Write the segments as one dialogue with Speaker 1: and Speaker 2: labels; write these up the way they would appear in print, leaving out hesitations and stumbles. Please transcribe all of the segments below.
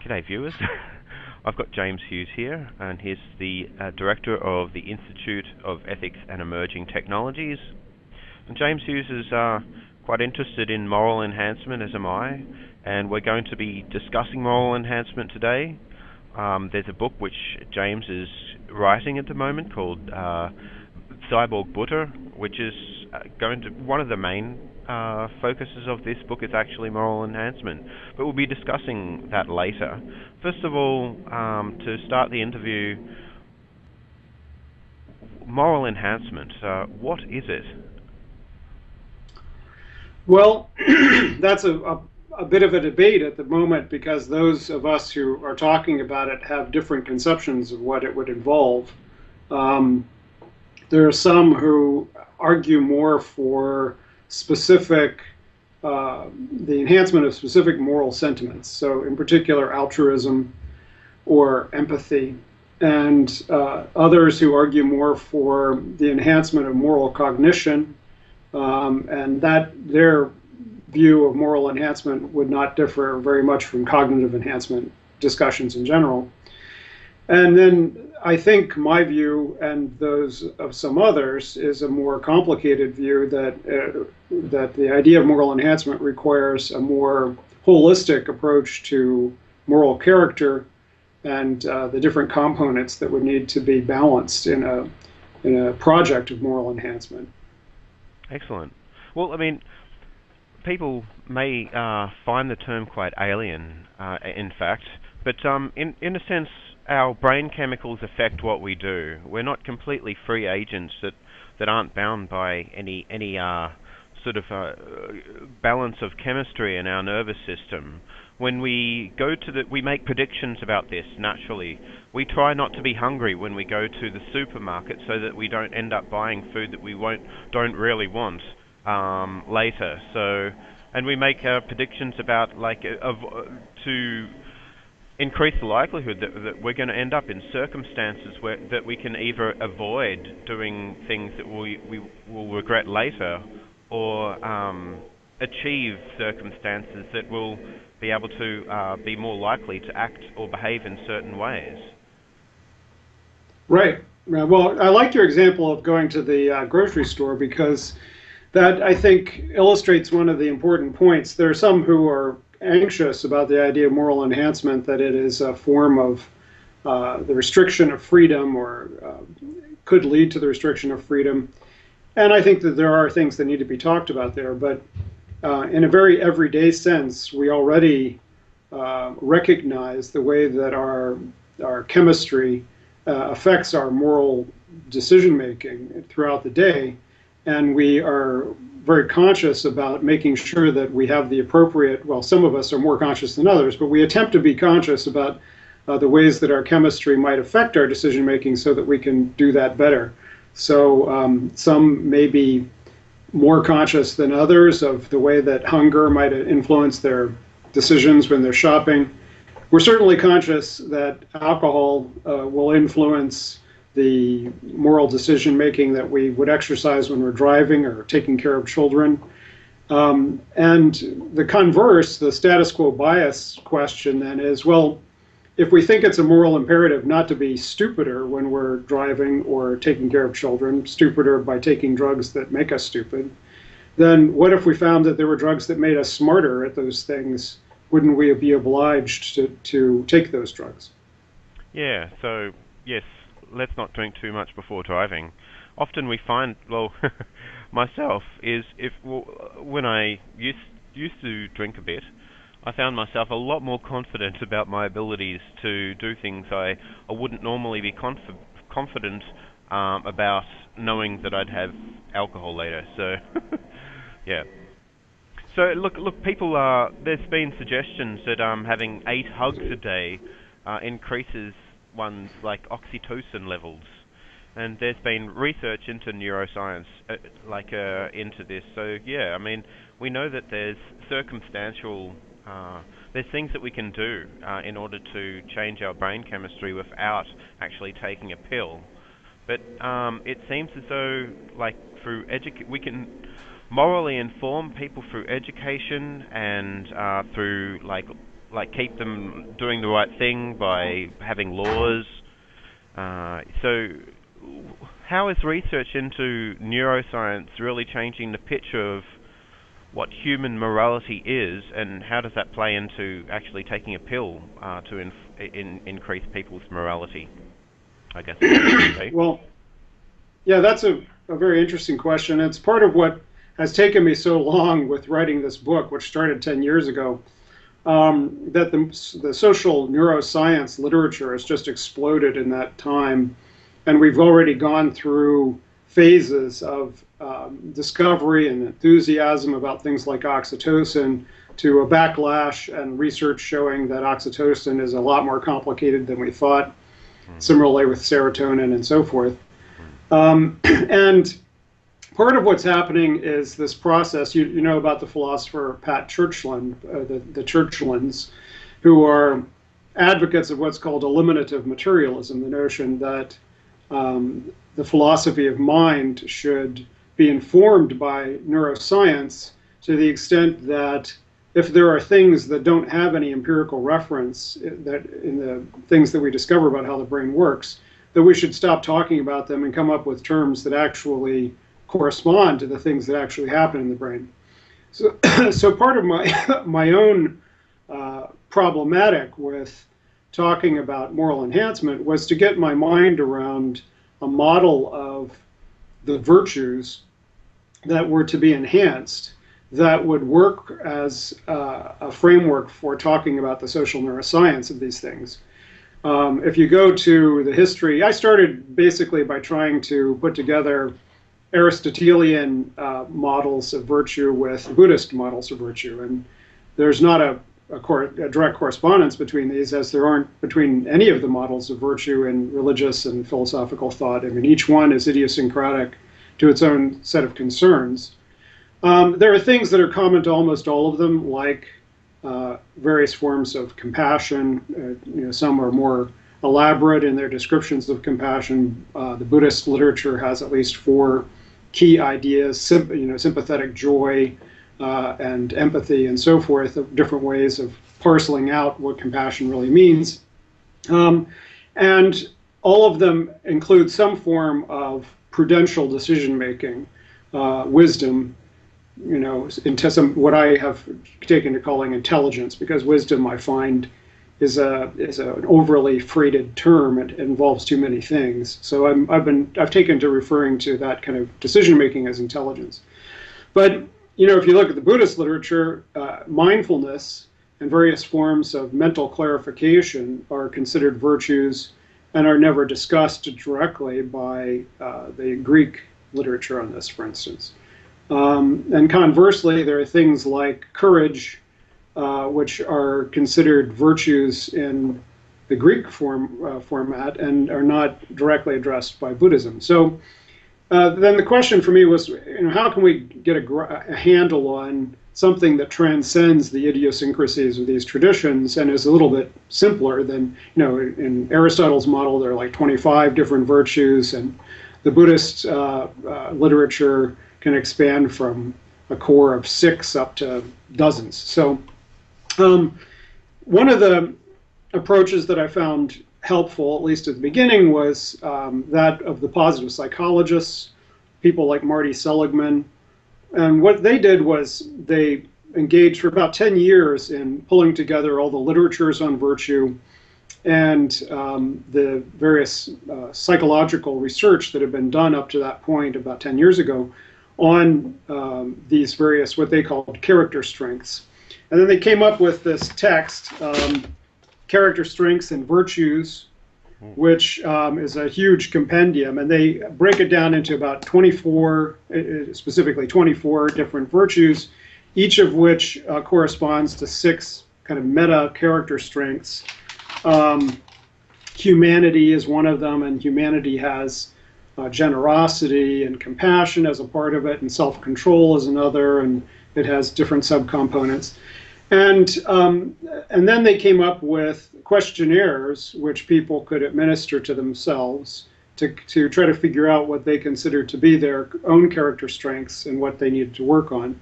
Speaker 1: G'day viewers. I've got James Hughes here, and he's the Director of the Institute of Ethics and Emerging Technologies. And James Hughes is quite interested in moral enhancement, as am I, and we're going to be discussing moral enhancement today. There's a book which James is writing at the moment called Cyborg Buddha, which is one of the main focuses of this book is actually moral enhancement, but we'll be discussing that later. First of all, to start the interview, moral enhancement, what is it?
Speaker 2: Well, that's a bit of a debate at the moment, because those of us who are talking about it have different conceptions of what it would involve. There are some who argue more for specific, the enhancement of specific moral sentiments, so in particular altruism or empathy, and others who argue more for the enhancement of moral cognition, and that their view of moral enhancement would not differ very much from cognitive enhancement discussions in general. And then I think my view, and those of some others, is a more complicated view that the idea of moral enhancement requires a more holistic approach to moral character and the different components that would need to be balanced in a project of moral enhancement.
Speaker 1: Excellent. Well, I mean, people may find the term quite alien, in fact, but in a sense, our brain chemicals affect what we do. We're not completely free agents that aren't bound by any sort of balance of chemistry in our nervous system. When we we make predictions about this naturally. We try not to be hungry when we go to the supermarket, so that we don't end up buying food that we don't really want later. So, and we make predictions about to increase the likelihood that we're going to end up in circumstances that we can either avoid doing things that we will regret later, or achieve circumstances that will be able to be more likely to act or behave in certain ways.
Speaker 2: Right. Well, I like your example of going to the grocery store, because that, I think, illustrates one of the important points. There are some who are anxious about the idea of moral enhancement, that it is a form of the restriction of freedom, or could lead to the restriction of freedom. And I think that there are things that need to be talked about there. But in a very everyday sense, we already recognize the way that our chemistry affects our moral decision making throughout the day. And we are very conscious about making sure that we have the appropriate, well, some of us are more conscious than others, but we attempt to be conscious about the ways that our chemistry might affect our decision making, so that we can do that better. So some may be more conscious than others of the way that hunger might influence their decisions when they're shopping. We're certainly conscious that alcohol will influence the moral decision making that we would exercise when we're driving or taking care of children. And the converse, the status quo bias question then is, well, if we think it's a moral imperative not to be stupider when we're driving or taking care of children, stupider by taking drugs that make us stupid, then what if we found that there were drugs that made us smarter at those things? Wouldn't we be obliged to take those drugs?
Speaker 1: Yeah, so yes, let's not drink too much before driving. Often we find, well, myself, when I used to drink a bit, I found myself a lot more confident about my abilities to do things I wouldn't normally be confident about, knowing that I'd have alcohol later. So, yeah. So look, people there's been suggestions that having 8 hugs a day increases one's oxytocin levels, and there's been research into neuroscience into this. So yeah, I mean, we know that there's circumstantial there's things that we can do in order to change our brain chemistry without actually taking a pill. But it seems as though, through we can morally inform people through education and through like keep them doing the right thing by having laws. So how is research into neuroscience really changing the picture of what human morality is, and how does that play into actually taking a pill to increase people's morality, I guess?
Speaker 2: Well, yeah, that's a very interesting question. It's part of what has taken me so long with writing this book, which started 10 years ago, that the social neuroscience literature has just exploded in that time. And we've already gone through phases of discovery and enthusiasm about things like oxytocin, to a backlash and research showing that oxytocin is a lot more complicated than we thought, similarly with serotonin and so forth. And part of what's happening is this process. You know about the philosopher Pat Churchland, the Churchlands, who are advocates of what's called eliminative materialism, the notion that the philosophy of mind should be informed by neuroscience to the extent that if there are things that don't have any empirical reference that in the things that we discover about how the brain works, that we should stop talking about them and come up with terms that actually correspond to the things that actually happen in the brain. So, so part of my own problematic with talking about moral enhancement was to get my mind around a model of the virtues that were to be enhanced that would work as a framework for talking about the social neuroscience of these things. If you go to the history, I started basically by trying to put together Aristotelian models of virtue with Buddhist models of virtue, and there's not a direct correspondence between these, as there aren't between any of the models of virtue in religious and philosophical thought. I mean, each one is idiosyncratic to its own set of concerns. There are things that are common to almost all of them, like various forms of compassion. Some are more elaborate in their descriptions of compassion. The Buddhist literature has at least 4 key ideas: sympathetic joy, and empathy, and so forth, of different ways of parceling out what compassion really means. And all of them include some form of prudential decision making, wisdom, into some what I have taken to calling intelligence, because wisdom, I find, is an overly freighted term. It involves too many things. So I've taken to referring to that kind of decision making as intelligence. But if you look at the Buddhist literature, mindfulness and various forms of mental clarification are considered virtues and are never discussed directly by the Greek literature on this, for instance. And conversely, there are things like courage, which are considered virtues in the Greek format and are not directly addressed by Buddhism. So then the question for me was, how can we get a handle on something that transcends the idiosyncrasies of these traditions and is a little bit simpler than, in Aristotle's model, there are like 25 different virtues, and the Buddhist literature can expand from a core of 6 up to dozens. So one of the approaches that I found helpful, at least at the beginning, was that of the positive psychologists, people like Marty Seligman. And what they did was they engaged for about 10 years in pulling together all the literatures on virtue and the various psychological research that had been done up to that point about 10 years ago on these various, what they called character strengths. And then they came up with this text, Character Strengths and Virtues, which is a huge compendium, and they break it down into about 24, specifically 24 different virtues, each of which corresponds to 6 kind of meta character strengths. Humanity is one of them, and humanity has generosity and compassion as a part of it, and self-control is another, and it has different subcomponents. And then they came up with questionnaires which people could administer to themselves to try to figure out what they considered to be their own character strengths and what they needed to work on.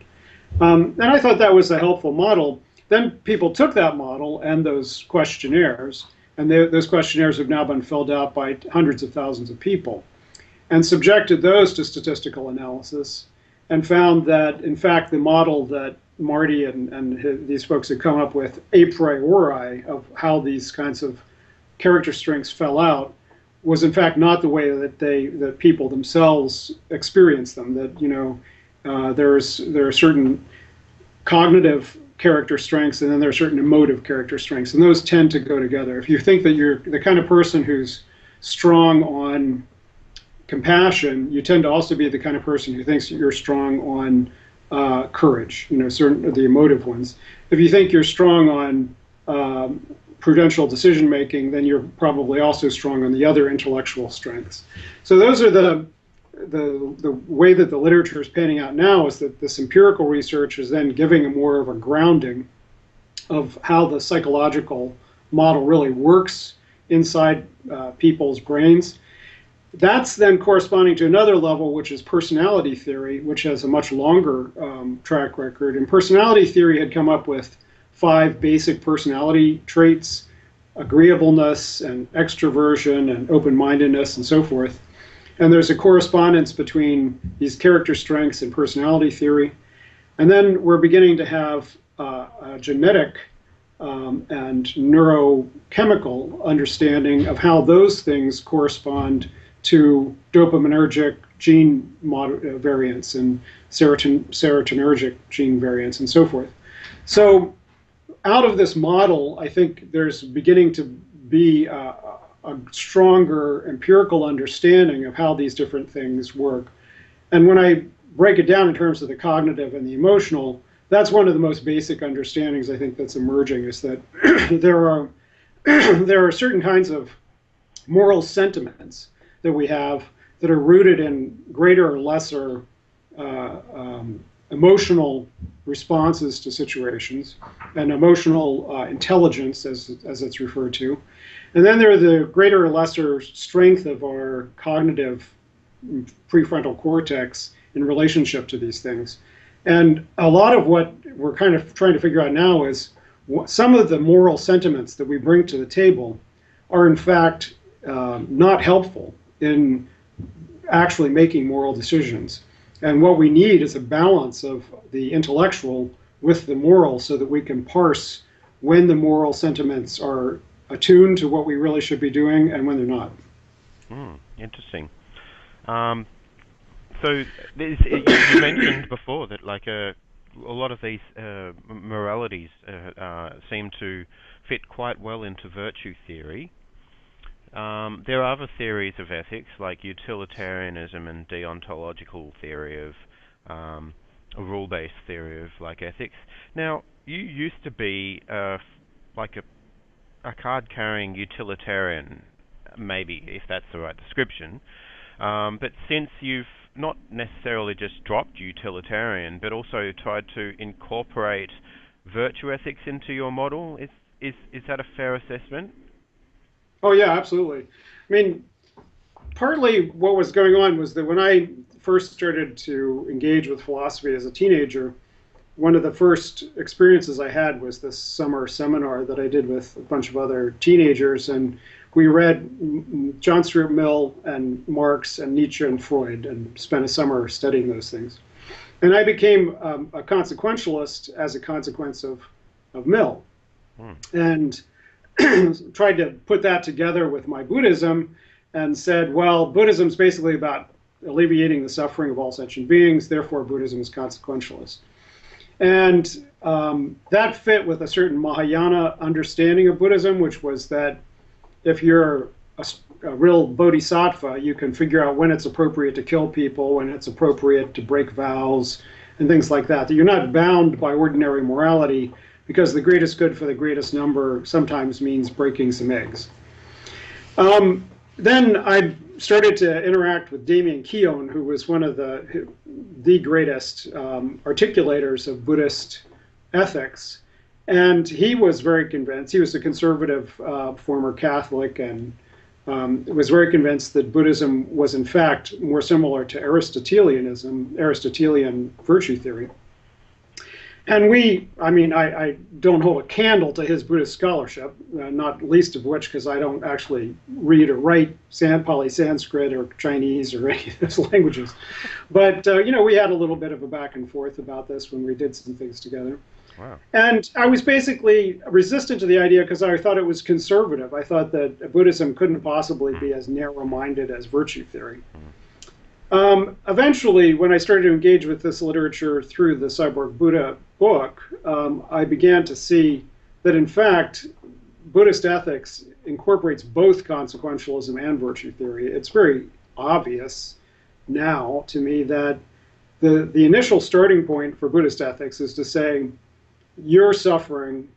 Speaker 2: And I thought that was a helpful model. Then people took that model and those questionnaires, and those questionnaires have now been filled out by hundreds of thousands of people, and subjected those to statistical analysis, and found that, in fact, the model that Marty and these folks had come up with a priori of how these kinds of character strengths fell out was, in fact, not the way that people themselves experience them. That, you know, there are certain cognitive character strengths, and then there are certain emotive character strengths, and those tend to go together. If you think that you're the kind of person who's strong on compassion, you tend to also be the kind of person who thinks you're strong on courage, you know, certain of the emotive ones. If you think you're strong on prudential decision making, then you're probably also strong on the other intellectual strengths. So those are the way that the literature is panning out now, is that this empirical research is then giving a more of a grounding of how the psychological model really works inside people's brains. That's then corresponding to another level, which is personality theory, which has a much longer track record. And personality theory had come up with 5 basic personality traits: agreeableness and extroversion and open-mindedness and so forth. And there's a correspondence between these character strengths and personality theory. And then we're beginning to have a genetic and neurochemical understanding of how those things correspond to dopaminergic gene variants and serotonergic gene variants and so forth. So out of this model, I think there's beginning to be a stronger empirical understanding of how these different things work. And when I break it down in terms of the cognitive and the emotional, that's one of the most basic understandings I think that's emerging, is that there are certain kinds of moral sentiments that we have that are rooted in greater or lesser emotional responses to situations and emotional intelligence, as it's referred to. And then there are the greater or lesser strength of our cognitive prefrontal cortex in relationship to these things. And a lot of what we're kind of trying to figure out now is some of the moral sentiments that we bring to the table are in fact not helpful in actually making moral decisions. And what we need is a balance of the intellectual with the moral, so that we can parse when the moral sentiments are attuned to what we really should be doing and when they're not.
Speaker 1: Interesting. So you mentioned before that like a lot of these moralities seem to fit quite well into virtue theory. There are other theories of ethics, like utilitarianism and deontological theory of a rule-based theory of like ethics. Now, you used to be like a card-carrying utilitarian, maybe, if that's the right description. But since you've not necessarily just dropped utilitarian, but also tried to incorporate virtue ethics into your model, is that a fair assessment?
Speaker 2: Oh yeah, absolutely. I mean, partly what was going on was that when I first started to engage with philosophy as a teenager, one of the first experiences I had was this summer seminar that I did with a bunch of other teenagers, and we read John Stuart Mill and Marx and Nietzsche and Freud, and spent a summer studying those things. And I became a consequentialist as a consequence of Mill, and tried to put that together with my Buddhism, and said, well, Buddhism is basically about alleviating the suffering of all sentient beings, therefore Buddhism is consequentialist. And that fit with a certain Mahayana understanding of Buddhism, which was that if you're a real bodhisattva, you can figure out when it's appropriate to kill people, when it's appropriate to break vows, and things like that. That you're not bound by ordinary morality, because the greatest good for the greatest number sometimes means breaking some eggs. Then I started to interact with Damien Keown, who was one of the greatest articulators of Buddhist ethics. And he was very convinced, he was a conservative former Catholic, and was very convinced that Buddhism was in fact more similar to Aristotelian virtue theory. And I mean, I don't hold a candle to his Buddhist scholarship, not least of which because I don't actually read or write Pali Sanskrit or Chinese or any of those languages. But, you know, we had a little bit of a back and forth about this when we did some things together.
Speaker 1: Wow.
Speaker 2: And I was basically resistant to the idea because I thought it was conservative. I thought that Buddhism couldn't possibly be as narrow-minded as virtue theory. Eventually, when I started to engage with this literature through the Cyborg Buddha book, I began to see that, in fact, Buddhist ethics incorporates both consequentialism and virtue theory. It's very obvious now to me that the initial starting point for Buddhist ethics is to say, you're suffering,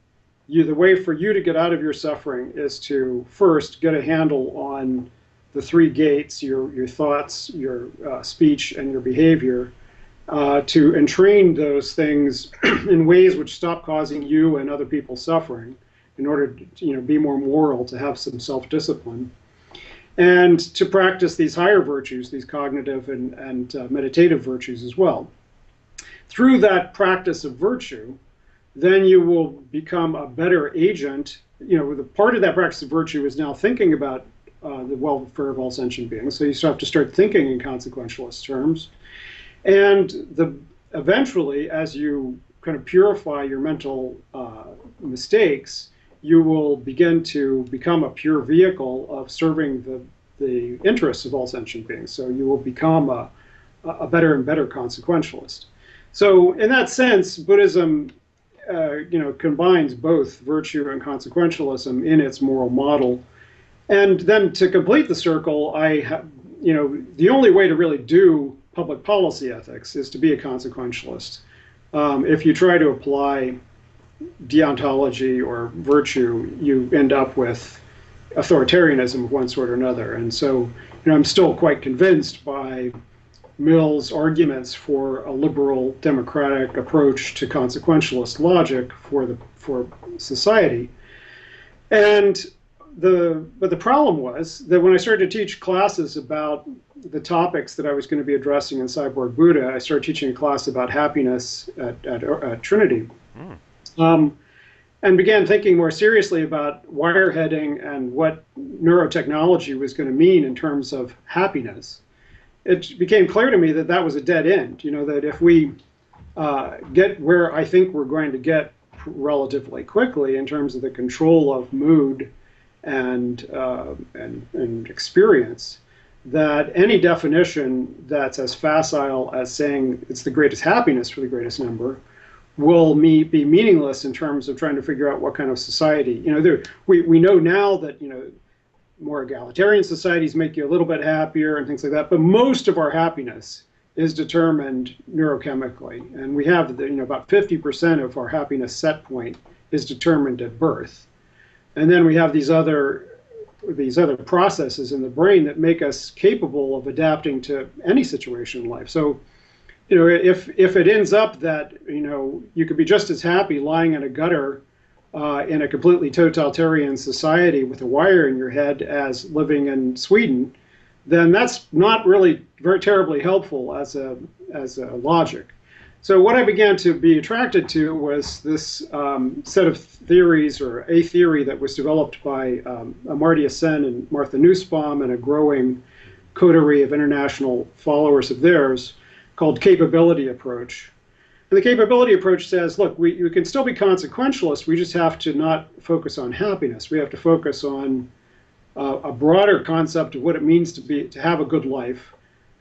Speaker 2: the way for you to get out of your suffering is to first get a handle on the three gates, your thoughts, your speech, and your behavior, to entrain those things in ways which stop causing you and other people suffering in order to, you know, be more moral, to have some self-discipline, and to practice these higher virtues, these cognitive and meditative virtues as well. Through that practice of virtue, then you will become a better agent. You know, the part of that practice of virtue is now thinking about the welfare of all sentient beings. So you have to start thinking in consequentialist terms. And eventually, as you kind of purify your mental mistakes, you will begin to become a pure vehicle of serving the interests of all sentient beings. So you will become a better and better consequentialist. So in that sense, Buddhism you know, combines both virtue and consequentialism in its moral model. And then to complete the circle, you know, the only way to really do public policy ethics is to be a consequentialist. If you try to apply deontology or virtue, you end up with authoritarianism of one sort or another. And so, you know, I'm still quite convinced by Mill's arguments for a liberal democratic approach to consequentialist logic for society. But the problem was that when I started to teach classes about the topics that I was going to be addressing in Cyborg Buddha, I started teaching a class about happiness at Trinity, and began thinking more seriously about wireheading and what neurotechnology was going to mean in terms of happiness. It became clear to me that that was a dead end. You know, that if we get where I think we're going to get relatively quickly in terms of the control of mood and experience, that any definition that's as facile as saying it's the greatest happiness for the greatest number will be meaningless in terms of trying to figure out what kind of society. You know, we know now that, you know, more egalitarian societies make you a little bit happier and things like that, but most of our happiness is determined neurochemically, and we have you know, about 50% of our happiness set point is determined at birth, and then we have these other processes in the brain that make us capable of adapting to any situation in life. So, you know, if it ends up that, you know, you could be just as happy lying in a gutter in a completely totalitarian society with a wire in your head as living in Sweden, then that's not really very terribly helpful as a logic. So what I began to be attracted to was this set of theories, or a theory that was developed by Amartya Sen and Martha Nussbaum and a growing coterie of international followers of theirs, called capability approach. And the capability approach says, look, we can still be consequentialist, we just have to not focus on happiness. We have to focus on a broader concept of what it means to have a good life,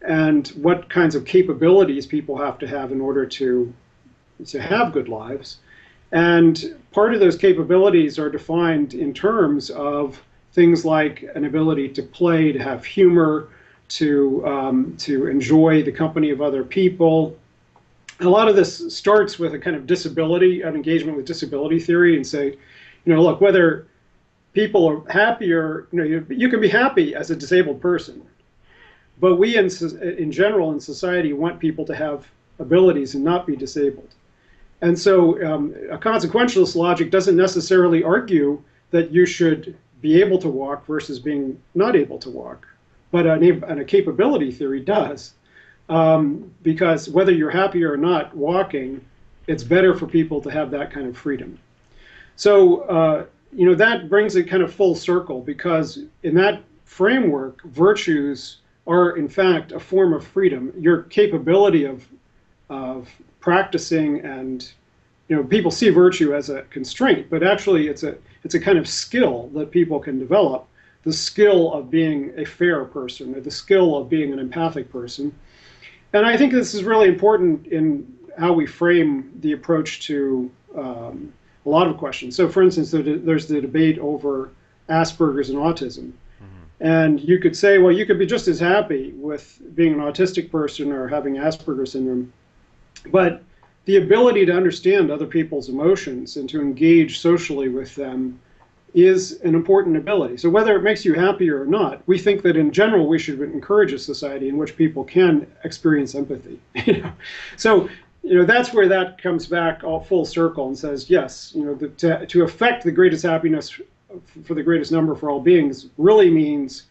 Speaker 2: and what kinds of capabilities people have to have in order to have good lives. And part of those capabilities are defined in terms of things like an ability to play, to have humor, to enjoy the company of other people. A lot of this starts with a kind of disability, an engagement with disability theory, and say, you know, look, whether people are happier, you know, you can be happy as a disabled person, but we in general in society want people to have abilities and not be disabled. And so a consequentialist logic doesn't necessarily argue that you should be able to walk versus being not able to walk, but a capability theory does. Because whether you're happy or not walking it's better for people to have that kind of freedom. So, that brings it kind of full circle, because in that framework, virtues are in fact a form of freedom. Your capability of practicing, and people see virtue as a constraint, but actually it's a kind of skill that people can develop. The skill of being a fair person, or the skill of being an empathic person. And I think this is really important in how we frame the approach to a lot of questions. So, for instance, there's the debate over Asperger's and autism. And you could say, well, you could be just as happy with being an autistic person or having Asperger's syndrome. But the ability to understand other people's emotions and to engage socially with them is an important ability. So whether it makes you happier or not, we think that in general we should encourage a society in which people can experience empathy. So that's where that comes back all full circle and says, yes, to affect the greatest happiness for the greatest number for all beings really means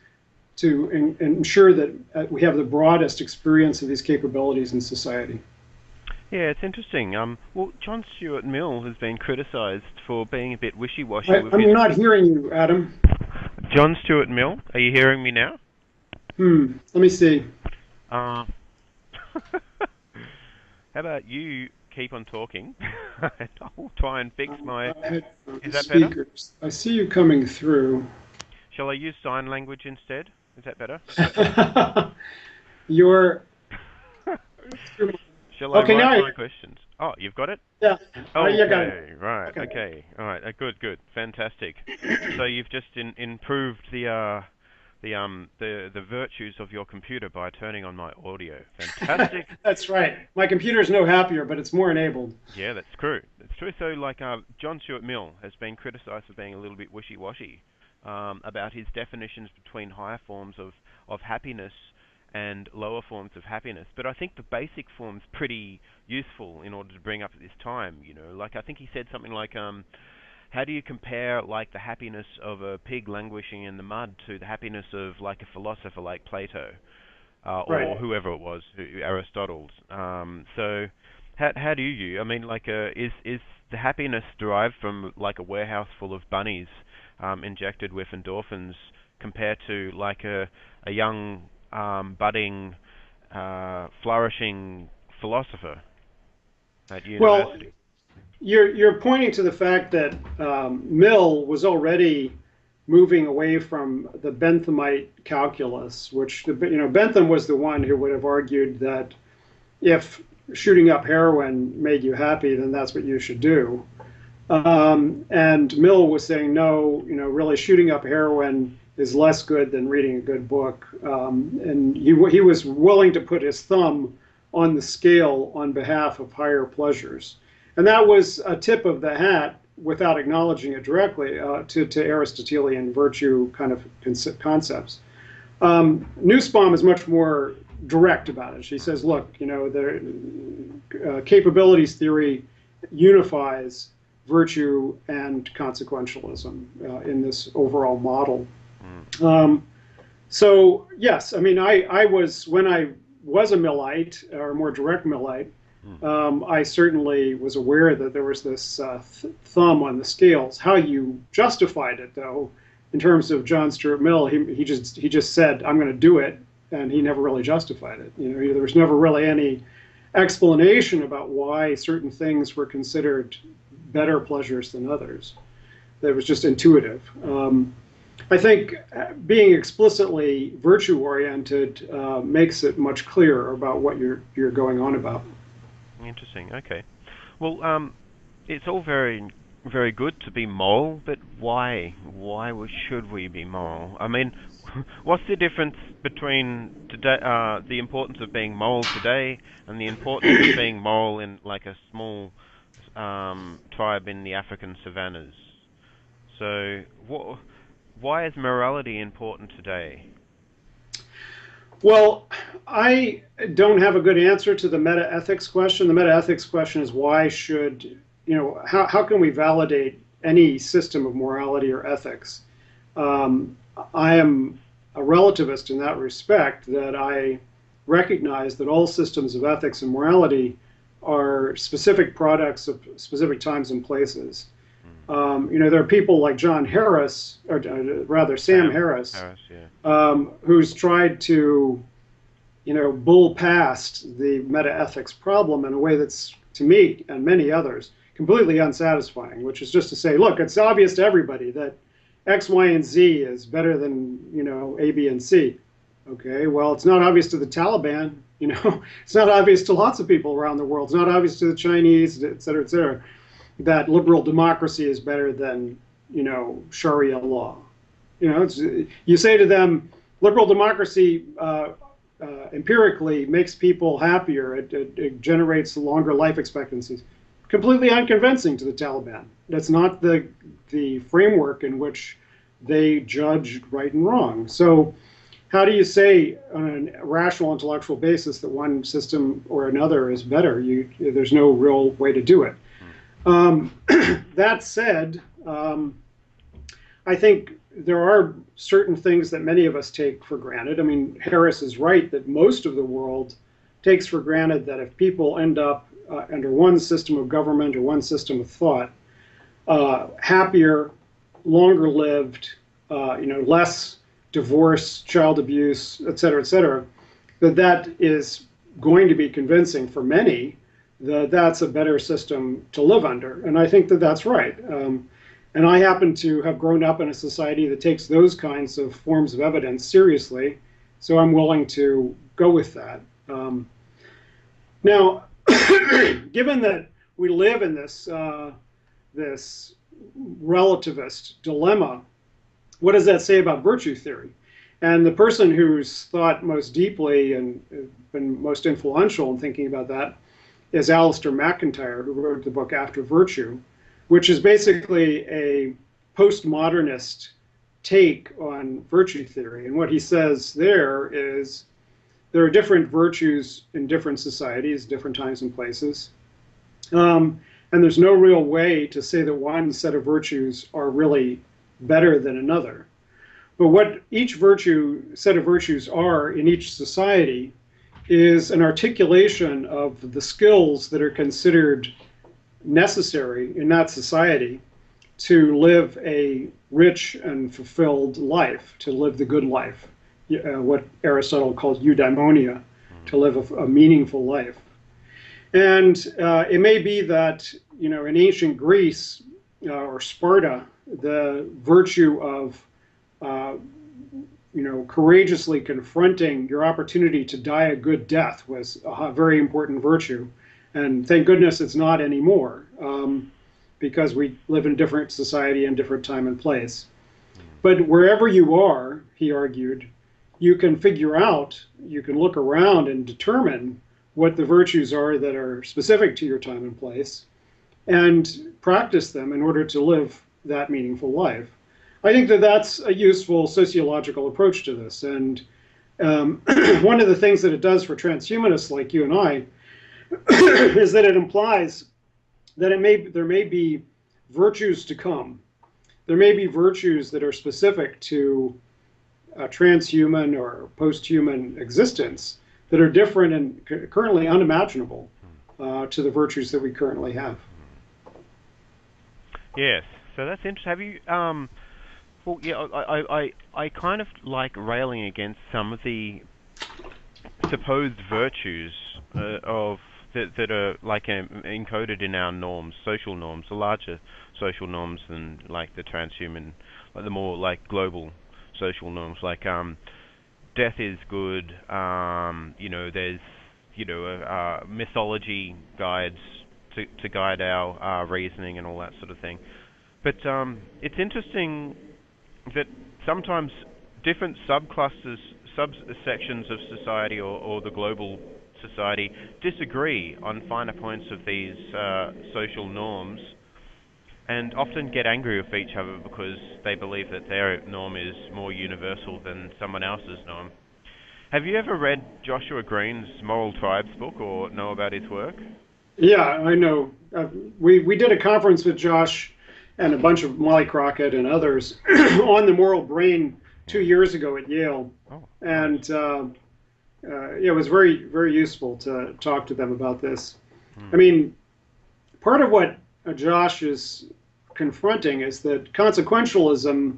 Speaker 2: to ensure that we have the broadest experience of these capabilities in society.
Speaker 1: Yeah, it's interesting. Well, John Stuart Mill has been criticised for being a bit wishy-washy.
Speaker 2: I'm not hearing you, Adam.
Speaker 1: John Stuart Mill, are you hearing me now?
Speaker 2: Let me see.
Speaker 1: How about you keep on talking, and I'll try and fix my... Is that
Speaker 2: speakers. Better? I see you coming through.
Speaker 1: Shall I use sign language instead? Is that better?
Speaker 2: You're...
Speaker 1: Shall I write my questions? Oh, you've got it?
Speaker 2: Yeah.
Speaker 1: Oh,
Speaker 2: you got it.
Speaker 1: Right. Okay. All right. Good. Fantastic. So you've just improved the virtues of your computer by turning on my audio. Fantastic.
Speaker 2: That's right. My computer's no happier, but it's more enabled.
Speaker 1: Yeah, that's true. That's true. So, like, John Stuart Mill has been criticised for being a little bit wishy-washy about his definitions between higher forms of happiness and lower forms of happiness. But I think the basic form's pretty useful in order to bring up at this time. Like, I think he said something like, how do you compare, like, the happiness of a pig languishing in the mud to the happiness of, like, a philosopher like Plato, or whoever it was, Aristotle's. So how do you? I mean, like, is the happiness derived from, like, a warehouse full of bunnies injected with endorphins compared to, like, a young budding, flourishing philosopher at university?
Speaker 2: Well, you're pointing to the fact that Mill was already moving away from the Benthamite calculus, which Bentham was the one who would have argued that if shooting up heroin made you happy, then that's what you should do. And Mill was saying, no, really shooting up heroin is less good than reading a good book. And he was willing to put his thumb on the scale on behalf of higher pleasures. And that was a tip of the hat, without acknowledging it directly, to Aristotelian virtue kind of concepts. Nussbaum is much more direct about it. She says, look, the capabilities theory unifies virtue and consequentialism in this overall model. So yes, I mean, I was, when I was a Millite, or a more direct Millite, I certainly was aware that there was this thumb on the scales. How you justified it, though, in terms of John Stuart Mill, he just said, I'm going to do it, and he never really justified it. There was never really any explanation about why certain things were considered better pleasures than others. That was just intuitive. I think being explicitly virtue-oriented makes it much clearer about what you're going on about.
Speaker 1: Interesting. Okay. Well, it's all very, very good to be moral, but why? Why should we be moral? I mean, what's the difference between today, the importance of being moral today, and the importance of being moral in, like, a small tribe in the African savannas? So, why is morality important today?
Speaker 2: Well, I don't have a good answer to the meta-ethics question. The meta-ethics question is, why should, how can we validate any system of morality or ethics? I am a relativist in that respect, that I recognize that all systems of ethics and morality are specific products of specific times and places. There are people like John Harris, or rather Sam Harris,
Speaker 1: yeah.
Speaker 2: who's tried to, bull past the meta-ethics problem in a way that's, to me and many others, completely unsatisfying, which is just to say, look, it's obvious to everybody that X, Y, and Z is better than, A, B, and C. Okay, well, it's not obvious to the Taliban, it's not obvious to lots of people around the world. It's not obvious to the Chinese, et cetera, that liberal democracy is better than, Sharia law. You say to them, liberal democracy empirically makes people happier. It generates longer life expectancies. Completely unconvincing to the Taliban. That's not the framework in which they judge right and wrong. So how do you say on a rational intellectual basis that one system or another is better? There's no real way to do it. That said, I think there are certain things that many of us take for granted. I mean, Harris is right that most of the world takes for granted that if people end up under one system of government or one system of thought, happier, longer lived, less divorce, child abuse, et cetera, that is going to be convincing for many that that's a better system to live under. And I think that that's right. And I happen to have grown up in a society that takes those kinds of forms of evidence seriously, so I'm willing to go with that. Now, given that we live in this relativist dilemma, what does that say about virtue theory? And the person who's thought most deeply and been most influential in thinking about that is Alistair McIntyre, who wrote the book After Virtue, which is basically a postmodernist take on virtue theory. And what he says there is there are different virtues in different societies, different times and places. And there's no real way to say that one set of virtues are really better than another. But what each set of virtues are in each society is an articulation of the skills that are considered necessary in that society to live a rich and fulfilled life, to live the good life, what Aristotle called eudaimonia, to live a meaningful life. And it may be that, in ancient Greece or Sparta, the virtue of courageously confronting your opportunity to die a good death was a very important virtue. And thank goodness it's not anymore, because we live in a different society and different time and place. But wherever you are, he argued, you can figure out, you can look around and determine what the virtues are that are specific to your time and place, and practice them in order to live that meaningful life. I think that that's a useful sociological approach to this. And one of the things that it does for transhumanists like you and I is that it implies that there may be virtues to come. There may be virtues that are specific to a transhuman or post-human existence that are different and currently unimaginable to the virtues that we currently have.
Speaker 1: Yes, so that's interesting. Have you, well, yeah, I kind of like railing against some of the supposed virtues that are like encoded in our norms, social norms, the larger social norms than like the transhuman, like the more like global social norms, like death is good. There's mythology guides to guide our reasoning and all that sort of thing. But it's interesting that sometimes different subclusters, subsections of society or the global society disagree on finer points of these social norms, and often get angry with each other because they believe that their norm is more universal than someone else's norm. Have you ever read Joshua Green's Moral Tribes book or know about his work?
Speaker 2: Yeah, I know. We did a conference with Josh and a bunch of Molly Crockett and others on the moral brain 2 years ago at Yale. Oh. And it was very, very useful to talk to them about this. I mean, part of what Josh is confronting is that consequentialism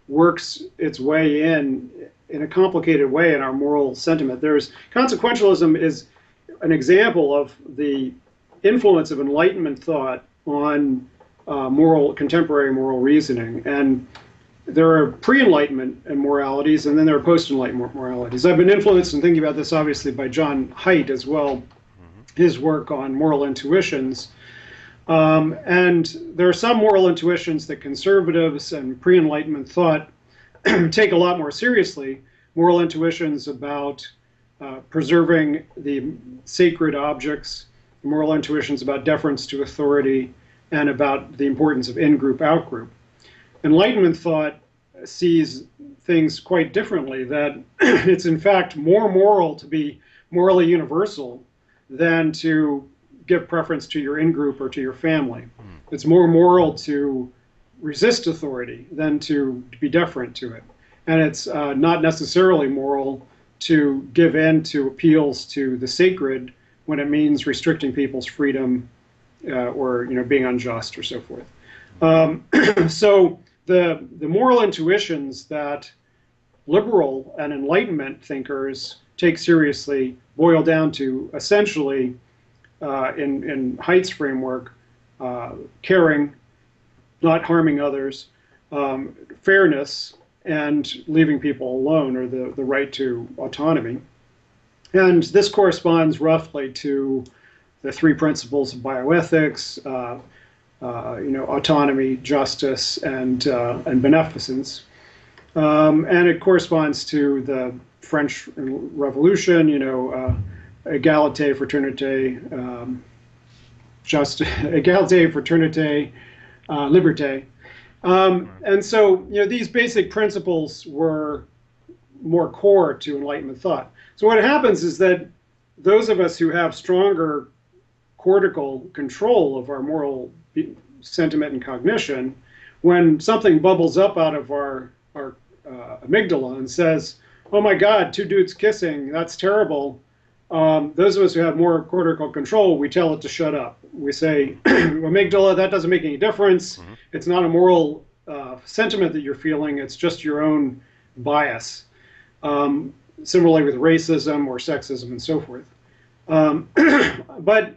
Speaker 2: works its way in a complicated way in our moral sentiment. Consequentialism is an example of the influence of Enlightenment thought on contemporary moral reasoning. And there are pre-Enlightenment moralities, and then there are post-Enlightenment moralities. I've been influenced in thinking about this, obviously, by John Haidt as well, his work on moral intuitions. And there are some moral intuitions that conservatives and pre-Enlightenment thought take a lot more seriously. Moral intuitions about preserving the sacred objects, moral intuitions about deference to authority, and about the importance of in-group, out-group. Enlightenment thought sees things quite differently, that it's in fact more moral to be morally universal than to give preference to your in-group or to your family. It's more moral to resist authority than to be deferent to it. And it's not necessarily moral to give in to appeals to the sacred when it means restricting people's freedom or being unjust or so forth. So the moral intuitions that liberal and Enlightenment thinkers take seriously boil down to essentially, in Haidt's framework, caring, not harming others, fairness, and leaving people alone, or the right to autonomy. And this corresponds roughly to the three principles of bioethics, autonomy, justice, and beneficence. And it corresponds to the French Revolution, égalité, fraternité, égalité, fraternité, liberté. And so, these basic principles were more core to Enlightenment thought. So what happens is that those of us who have stronger cortical control of our moral sentiment and cognition, when something bubbles up out of our amygdala and says, "Oh my God, two dudes kissing, that's terrible," those of us who have more cortical control, we tell it to shut up. We say, "Amygdala, that doesn't make any difference. It's not a moral sentiment that you're feeling. It's just your own bias." Similarly with racism or sexism and so forth. But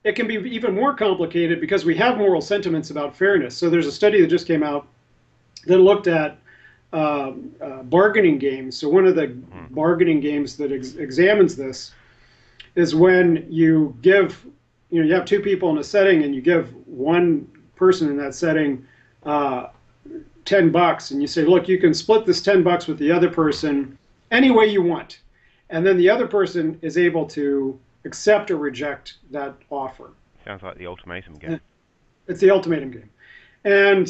Speaker 2: it can be even more complicated because we have moral sentiments about fairness. So there's a study that just came out that looked at bargaining games. So one of the bargaining games that examines this is when you give, you have two people in a setting and you give one person in that setting $10 and you say, look, you can split this $10 with the other person any way you want. And then the other person is able to accept or reject that offer.
Speaker 1: Sounds like the Ultimatum Game.
Speaker 2: It's the Ultimatum Game. And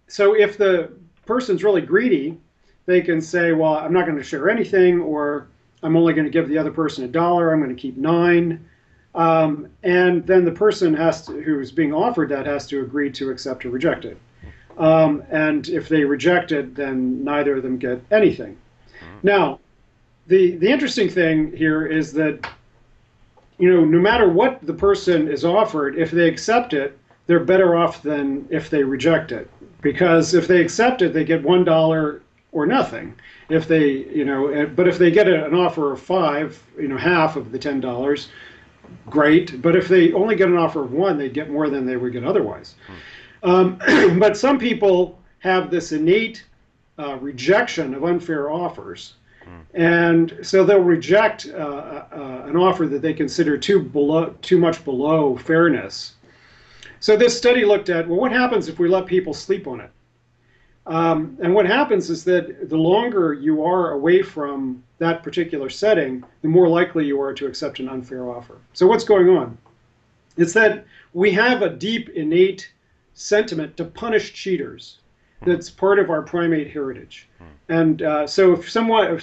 Speaker 2: so if the person's really greedy, they can say, well, I'm not going to share anything, or I'm only going to give the other person $1, I'm going to keep 9. And then the person who's being offered that has to agree to accept or reject it. And if they reject it, then neither of them get anything. Now, the interesting thing here is that, no matter what the person is offered, if they accept it, they're better off than if they reject it. Because if they accept it, they get $1 or nothing. If they, but if they get an offer of 5, half of the $10, great. But if they only get an offer of 1, they'd get more than they would get otherwise. But some people have this innate rejection of unfair offers. And so they'll reject an offer that they consider too much below fairness. So this study looked at, well, what happens if we let people sleep on it? And what happens is that the longer you are away from that particular setting, the more likely you are to accept an unfair offer. So what's going on? It's that we have a deep innate sentiment to punish cheaters. That's part of our primate heritage. And so if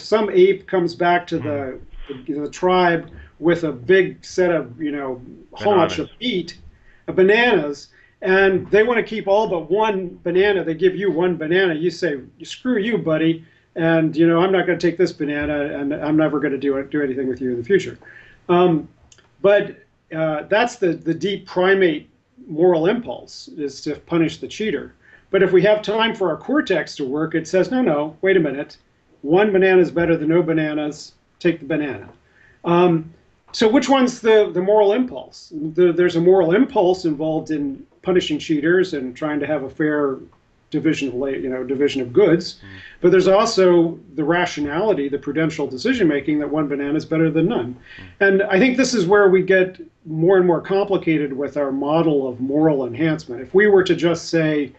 Speaker 2: some ape comes back to the tribe with a big set of haunch of meat, bananas, and they want to keep all but one banana, they give you one banana, you say, screw you, buddy, and I'm not going to take this banana, and I'm never going to do anything with you in the future. But that's the deep primate moral impulse, is to punish the cheater. But if we have time for our cortex to work, it says, no, no, wait a minute. One banana is better than no bananas. Take the banana. So which one's the moral impulse? There's a moral impulse involved in punishing cheaters and trying to have a fair division of division of goods. But there's also the rationality, the prudential decision making, that one banana is better than none. And I think this is where we get more and more complicated with our model of moral enhancement. If we were to just say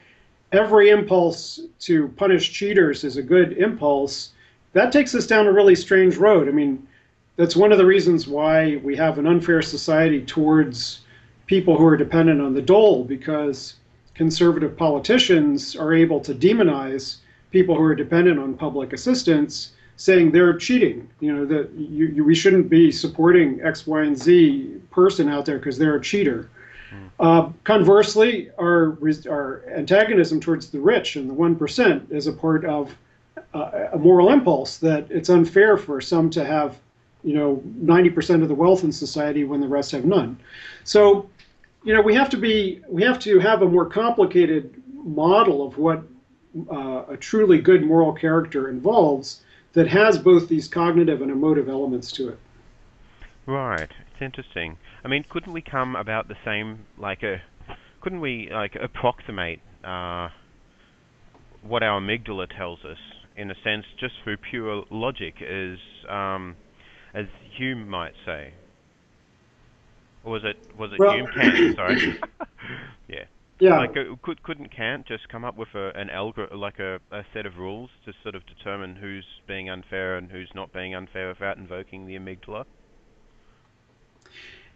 Speaker 2: every impulse to punish cheaters is a good impulse, that takes us down a really strange road. I mean, that's one of the reasons why we have an unfair society towards people who are dependent on the dole, because conservative politicians are able to demonize people who are dependent on public assistance, saying they're cheating. That we shouldn't be supporting X, Y, and Z person out there because they're a cheater. Conversely, our antagonism towards the rich and the 1% is a part of a moral impulse, that it's unfair for some to have 90% of the wealth in society when the rest have none. So we have to have a more complicated model of what a truly good moral character involves, that has both these cognitive and emotive elements to it.
Speaker 1: Right. It's interesting. I mean, couldn't we come about the same, couldn't we approximate what our amygdala tells us, in a sense, just through pure logic, as Hume might say? Or was it Hume? Kant, sorry. Yeah.
Speaker 2: Yeah.
Speaker 1: Couldn't Kant just come up with a set of rules to sort of determine who's being unfair and who's not being unfair without invoking the amygdala?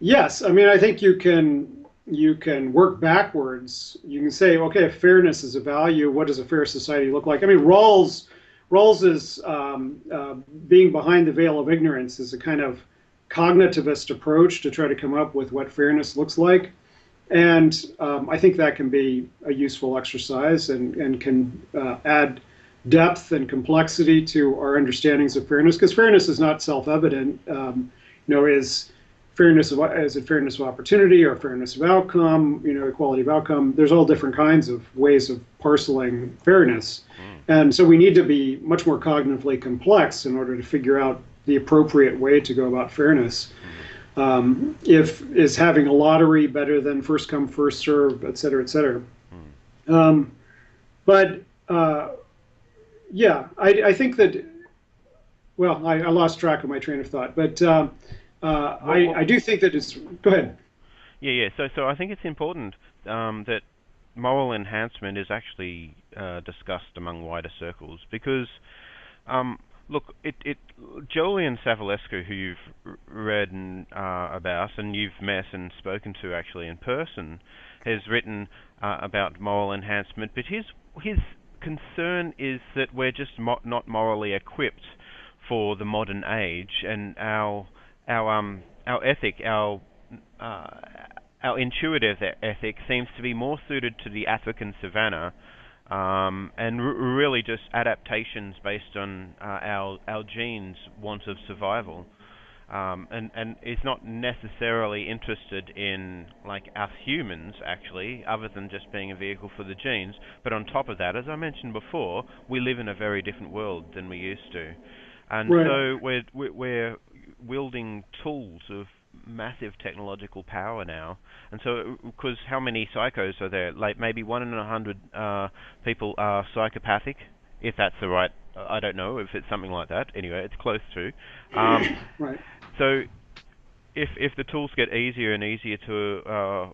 Speaker 2: Yes, I mean, I think you can work backwards. You can say, okay, if fairness is a value, what does a fair society look like? I mean, Rawls is being behind the veil of ignorance, is a kind of cognitivist approach to try to come up with what fairness looks like. And I think that can be a useful exercise and can add depth and complexity to our understandings of fairness, because fairness is not self-evident. Is it fairness of opportunity or fairness of outcome, equality of outcome? There's all different kinds of ways of parceling fairness. And so we need to be much more cognitively complex in order to figure out the appropriate way to go about fairness. Is having a lottery better than first come, first serve, et cetera, et cetera. I think that, well, I lost track of my train of thought, but I do think that it's, go ahead.
Speaker 1: Yeah. So I think it's important that moral enhancement is actually discussed among wider circles, because look, Julian Savulescu, who you've read about and you've met and spoken to actually in person, has written about moral enhancement, but his concern is that we're just not morally equipped for the modern age, and our ethic, our intuitive ethic seems to be more suited to the African savannah, and really just adaptations based on our genes' want of survival, and is not necessarily interested in us humans actually, other than just being a vehicle for the genes. But on top of that, as I mentioned before, we live in a very different world than we used to, and
Speaker 2: right.
Speaker 1: So we're wielding tools of massive technological power now, and so because how many psychos are there? Maybe 1 in 100 people are psychopathic, if that's the right. I don't know if it's something like that. Anyway, it's close to.
Speaker 2: Right.
Speaker 1: So if the tools get easier and easier to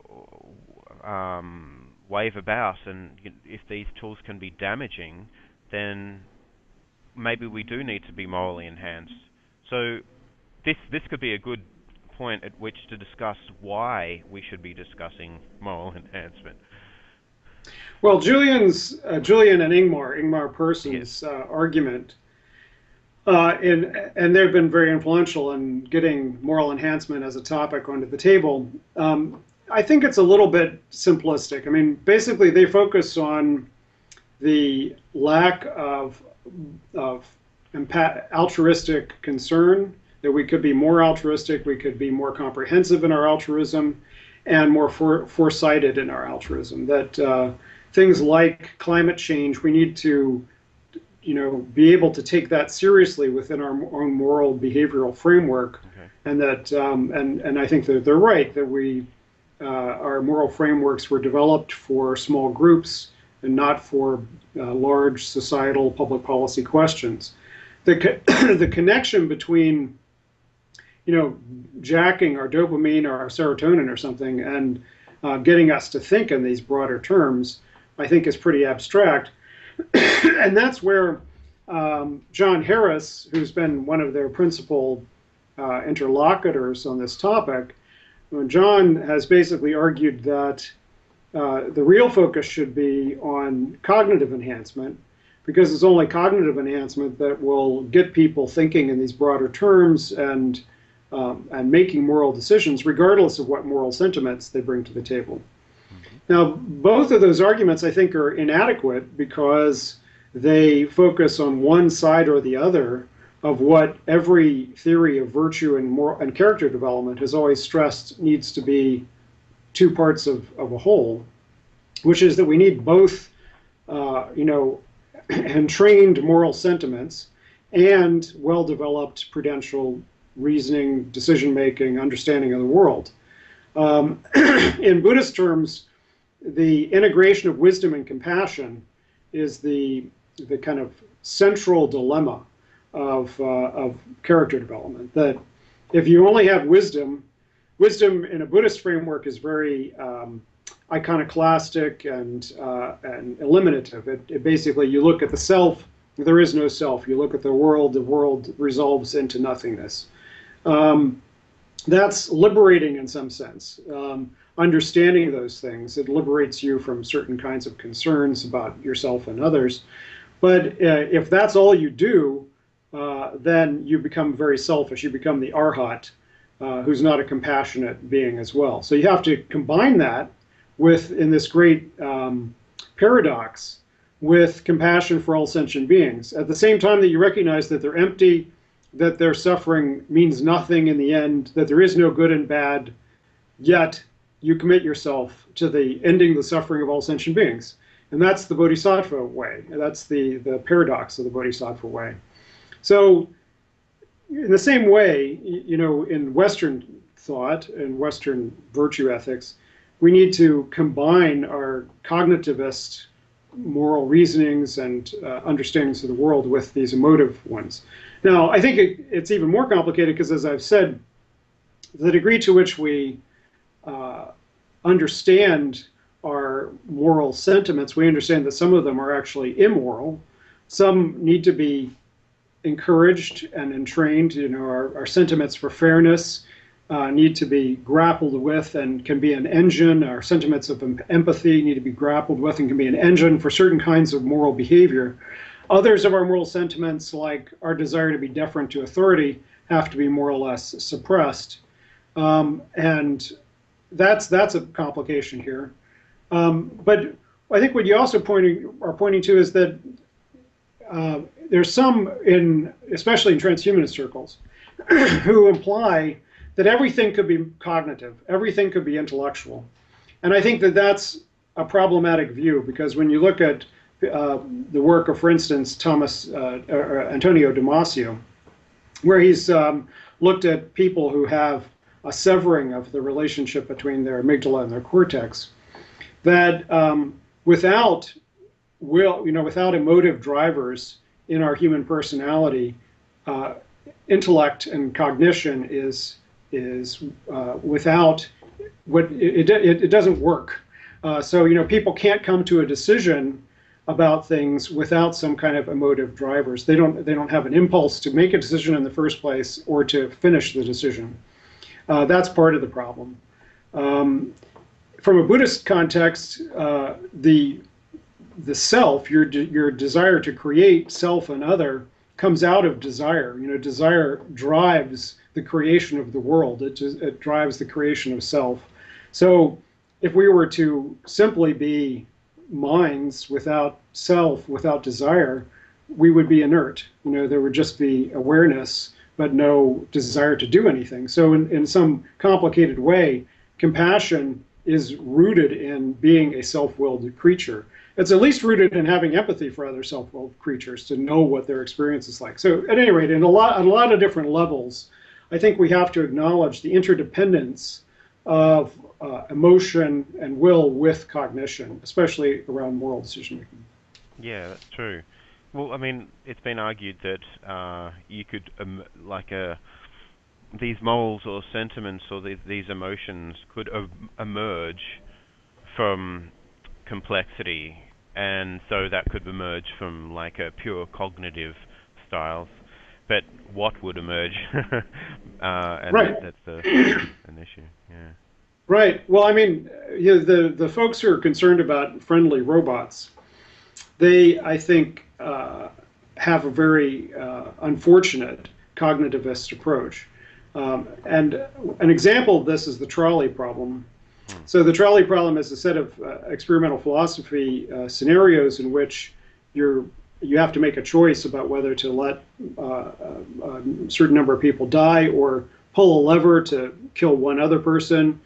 Speaker 1: wave about, and if these tools can be damaging, then maybe we do need to be morally enhanced. So this could be a good point at which to discuss why we should be discussing moral enhancement.
Speaker 2: Well, Julian and Ingmar Persson's argument, and they've been very influential in getting moral enhancement as a topic onto the table. I think it's a little bit simplistic. I mean, basically, they focus on the lack of altruistic concern that we could be more altruistic, we could be more comprehensive in our altruism, and more foresighted in our altruism. That things like climate change, we need to, be able to take that seriously within our own moral behavioral framework.
Speaker 1: Okay.
Speaker 2: And that, and I think that they're right that we, our moral frameworks were developed for small groups and not for large societal public policy questions. The connection between, jacking our dopamine or our serotonin or something and getting us to think in these broader terms, I think is pretty abstract. And that's where John Harris, who's been one of their principal interlocutors on this topic, John has basically argued that the real focus should be on cognitive enhancement, because it's only cognitive enhancement that will get people thinking in these broader terms and making moral decisions, regardless of what moral sentiments they bring to the table. Now, both of those arguments, I think, are inadequate because they focus on one side or the other of what every theory of virtue and moral and character development has always stressed needs to be two parts of a whole, which is that we need both, entrained moral sentiments and well-developed prudential reasoning, decision-making, understanding of the world. In Buddhist terms, the integration of wisdom and compassion is the kind of central dilemma of character development. That if you only have wisdom in a Buddhist framework is very iconoclastic and eliminative. It basically, you look at the self, there is no self. You look at the world resolves into nothingness. That's liberating in some sense. Understanding those things, it liberates you from certain kinds of concerns about yourself and others. But if that's all you do, then you become very selfish. You become the arhat, who's not a compassionate being as well. So you have to combine that with, in this great paradox, with compassion for all sentient beings. At the same time that you recognize that they're empty, that their suffering means nothing in the end, that there is no good and bad, yet you commit yourself to the ending the suffering of all sentient beings. And that's the Bodhisattva way. That's the paradox of the Bodhisattva way. So in the same way, in Western thought and Western virtue ethics, we need to combine our cognitivist moral reasonings and understandings of the world with these emotive ones. Now, I think it's even more complicated because, as I've said, the degree to which we understand our moral sentiments, we understand that some of them are actually immoral. Some need to be encouraged and entrained. Our sentiments for fairness need to be grappled with and can be an engine. Our sentiments of empathy need to be grappled with and can be an engine for certain kinds of moral behavior. Others of our moral sentiments, like our desire to be deferent to authority, have to be more or less suppressed. And that's a complication here. But I think what you also are pointing to is that there's some, especially in transhumanist circles, who imply that everything could be cognitive, everything could be intellectual. And I think that that's a problematic view, because when you look at the work of, for instance, Antonio Damasio, where he's looked at people who have a severing of the relationship between their amygdala and their cortex, that without emotive drivers in our human personality, intellect and cognition is without what it doesn't work. So people can't come to a decision about things without some kind of emotive drivers. They don't have an impulse to make a decision in the first place or to finish the decision. That's part of the problem. From a Buddhist context, the self, your desire to create self and other, comes out of desire. Desire drives the creation of the world. It drives the creation of self. So if we were to simply be minds without self, without desire, we would be inert. There would just be awareness but no desire to do anything. So in some complicated way, compassion is rooted in being a self-willed creature. It's at least rooted in having empathy for other self-willed creatures to know what their experience is like. So at any rate, in a lot of different levels, I think we have to acknowledge the interdependence of emotion and will with cognition, especially around moral decision making.
Speaker 1: Yeah, that's true. Well, I mean, it's been argued that you could, these morals or sentiments or these emotions could emerge from complexity, and so that could emerge from like a pure cognitive styles. But what would emerge? And
Speaker 2: Right.
Speaker 1: that's an issue. Yeah.
Speaker 2: Right. Well, I mean, the folks who are concerned about friendly robots, they, I think, have a very unfortunate cognitivist approach. And an example of this is the trolley problem. So the trolley problem is a set of experimental philosophy scenarios in which you have to make a choice about whether to let a certain number of people die or pull a lever to kill one other person.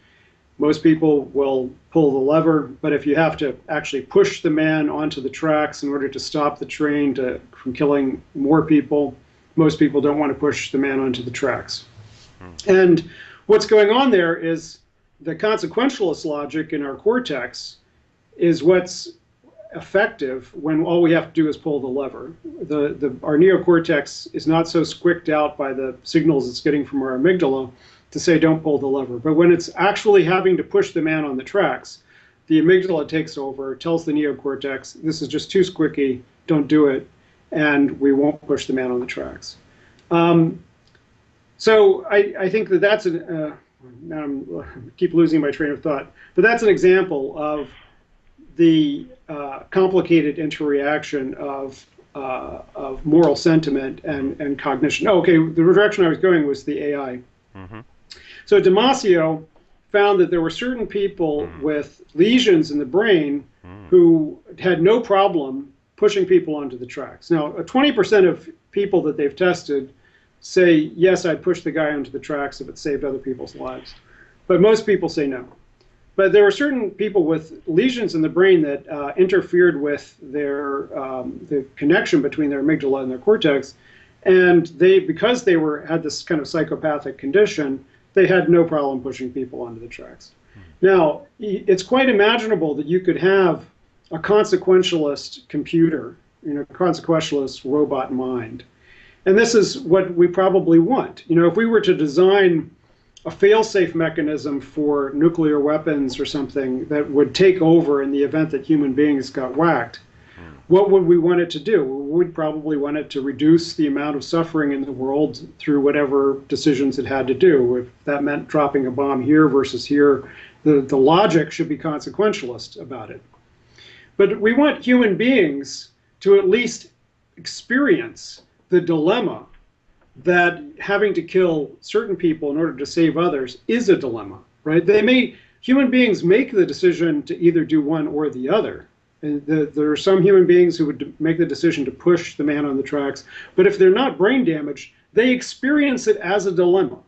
Speaker 2: Most people will pull the lever, but if you have to actually push the man onto the tracks in order to stop the train from killing more people, most people don't want to push the man onto the tracks. And what's going on there is the consequentialist logic in our cortex is what's effective when all we have to do is pull the lever. Our neocortex is not so squicked out by the signals it's getting from our amygdala to say don't pull the lever. But when it's actually having to push the man on the tracks, the amygdala takes over, tells the neocortex, this is just too squicky, don't do it, and we won't push the man on the tracks. So I think that's now I keep losing my train of thought, but that's an example of the complicated interreaction of moral sentiment and cognition. Oh, okay, the direction I was going was the AI.
Speaker 1: Mm-hmm.
Speaker 2: So Damasio found that there were certain people with lesions in the brain who had no problem pushing people onto the tracks. Now, 20% of people that they've tested say, yes, I'd push the guy onto the tracks if it saved other people's lives. But most people say no. But there were certain people with lesions in the brain that interfered with the connection between their amygdala and their cortex. And because they had this kind of psychopathic condition, they had no problem pushing people onto the tracks. Now, it's quite imaginable that you could have a consequentialist computer, a consequentialist robot mind. And this is what we probably want. If we were to design a fail-safe mechanism for nuclear weapons or something that would take over in the event that human beings got whacked, what would we want it to do? We'd probably want it to reduce the amount of suffering in the world through whatever decisions it had to do. If that meant dropping a bomb here versus here, the logic should be consequentialist about it. But we want human beings to at least experience the dilemma that having to kill certain people in order to save others is a dilemma, right? Human beings make the decision to either do one or the other. And there are some human beings who would make the decision to push the man on the tracks, but if they're not brain damaged, they experience it as a dilemma,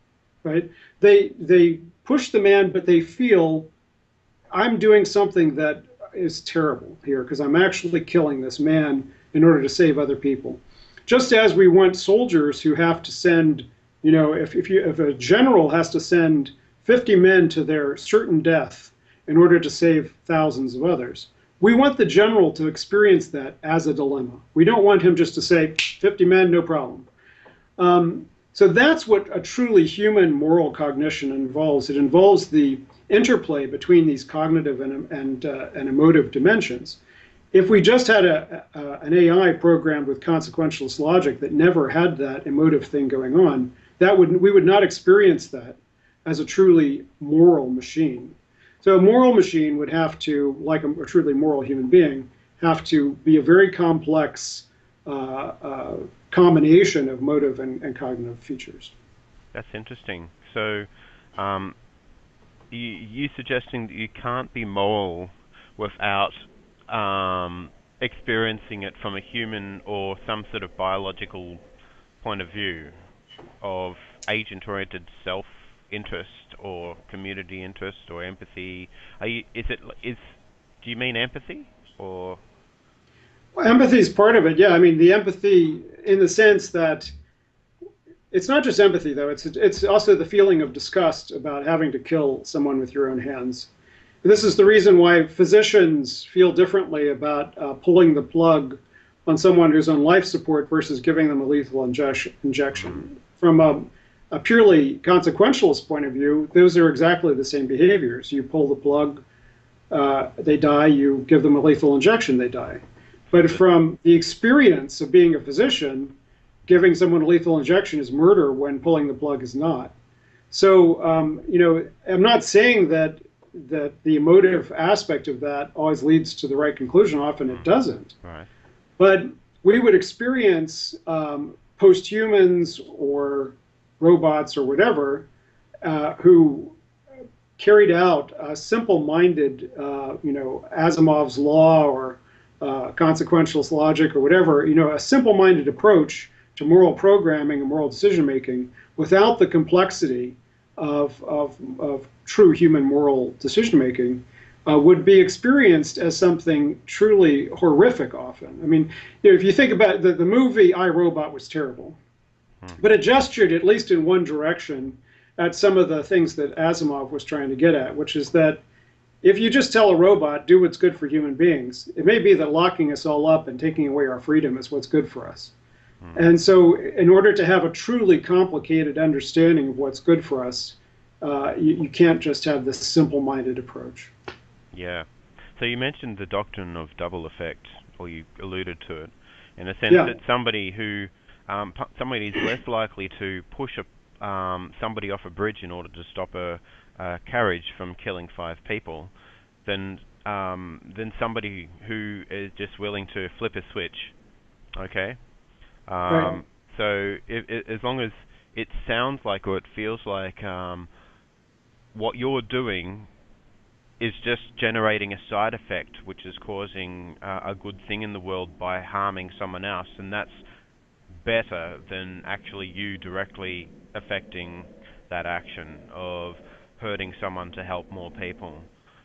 Speaker 2: right? They push the man, but they feel, I'm doing something that is terrible here because I'm actually killing this man in order to save other people. Just as we want soldiers who have to send, if a general has to send 50 men to their certain death in order to save thousands of others, we want the general to experience that as a dilemma. We don't want him just to say, 50 men, no problem. So that's what a truly human moral cognition involves. It involves the interplay between these cognitive and emotive dimensions. If we just had an AI programmed with consequentialist logic that never had that emotive thing going on, we would not experience that as a truly moral machine. So a moral machine would have to, like a truly moral human being, have to be a very complex combination of motive and cognitive features.
Speaker 1: That's interesting. So you suggesting that you can't be moral without experiencing it from a human or some sort of biological point of view. of agent-oriented self-interest or community interest or empathy? Do you mean empathy or?
Speaker 2: Well, empathy is part of it. Yeah, I mean the empathy in the sense that it's not just empathy though. It's also the feeling of disgust about having to kill someone with your own hands. This is the reason why physicians feel differently about pulling the plug on someone who's on life support versus giving them a lethal injection. From a purely consequentialist point of view, those are exactly the same behaviors. You pull the plug, they die. You give them a lethal injection, they die. But from the experience of being a physician, giving someone a lethal injection is murder when pulling the plug is not. So, I'm not saying that the emotive aspect of that always leads to the right conclusion. Often it doesn't.
Speaker 1: Right.
Speaker 2: But we would experience post-humans or robots or whatever who carried out a simple-minded, Asimov's law or consequentialist logic or whatever, a simple-minded approach to moral programming and moral decision-making without the complexity of true human moral decision-making would be experienced as something truly horrific often. I mean, if you think about the movie I, Robot was terrible, but it gestured, at least in one direction, at some of the things that Asimov was trying to get at, which is that if you just tell a robot, do what's good for human beings, it may be that locking us all up and taking away our freedom is what's good for us. And so in order to have a truly complicated understanding of what's good for us, you can't just have this simple-minded approach.
Speaker 1: Yeah. So you mentioned the doctrine of double effect, or you alluded to it, in a sense that somebody is less likely to push somebody off a bridge in order to stop a carriage from killing 5 people than somebody who is just willing to flip a switch. Okay?
Speaker 2: Right.
Speaker 1: So as long as it sounds like or it feels like what you're doing is just generating a side effect which is causing a good thing in the world by harming someone else, and that's better than actually you directly affecting that action of hurting someone to help more people.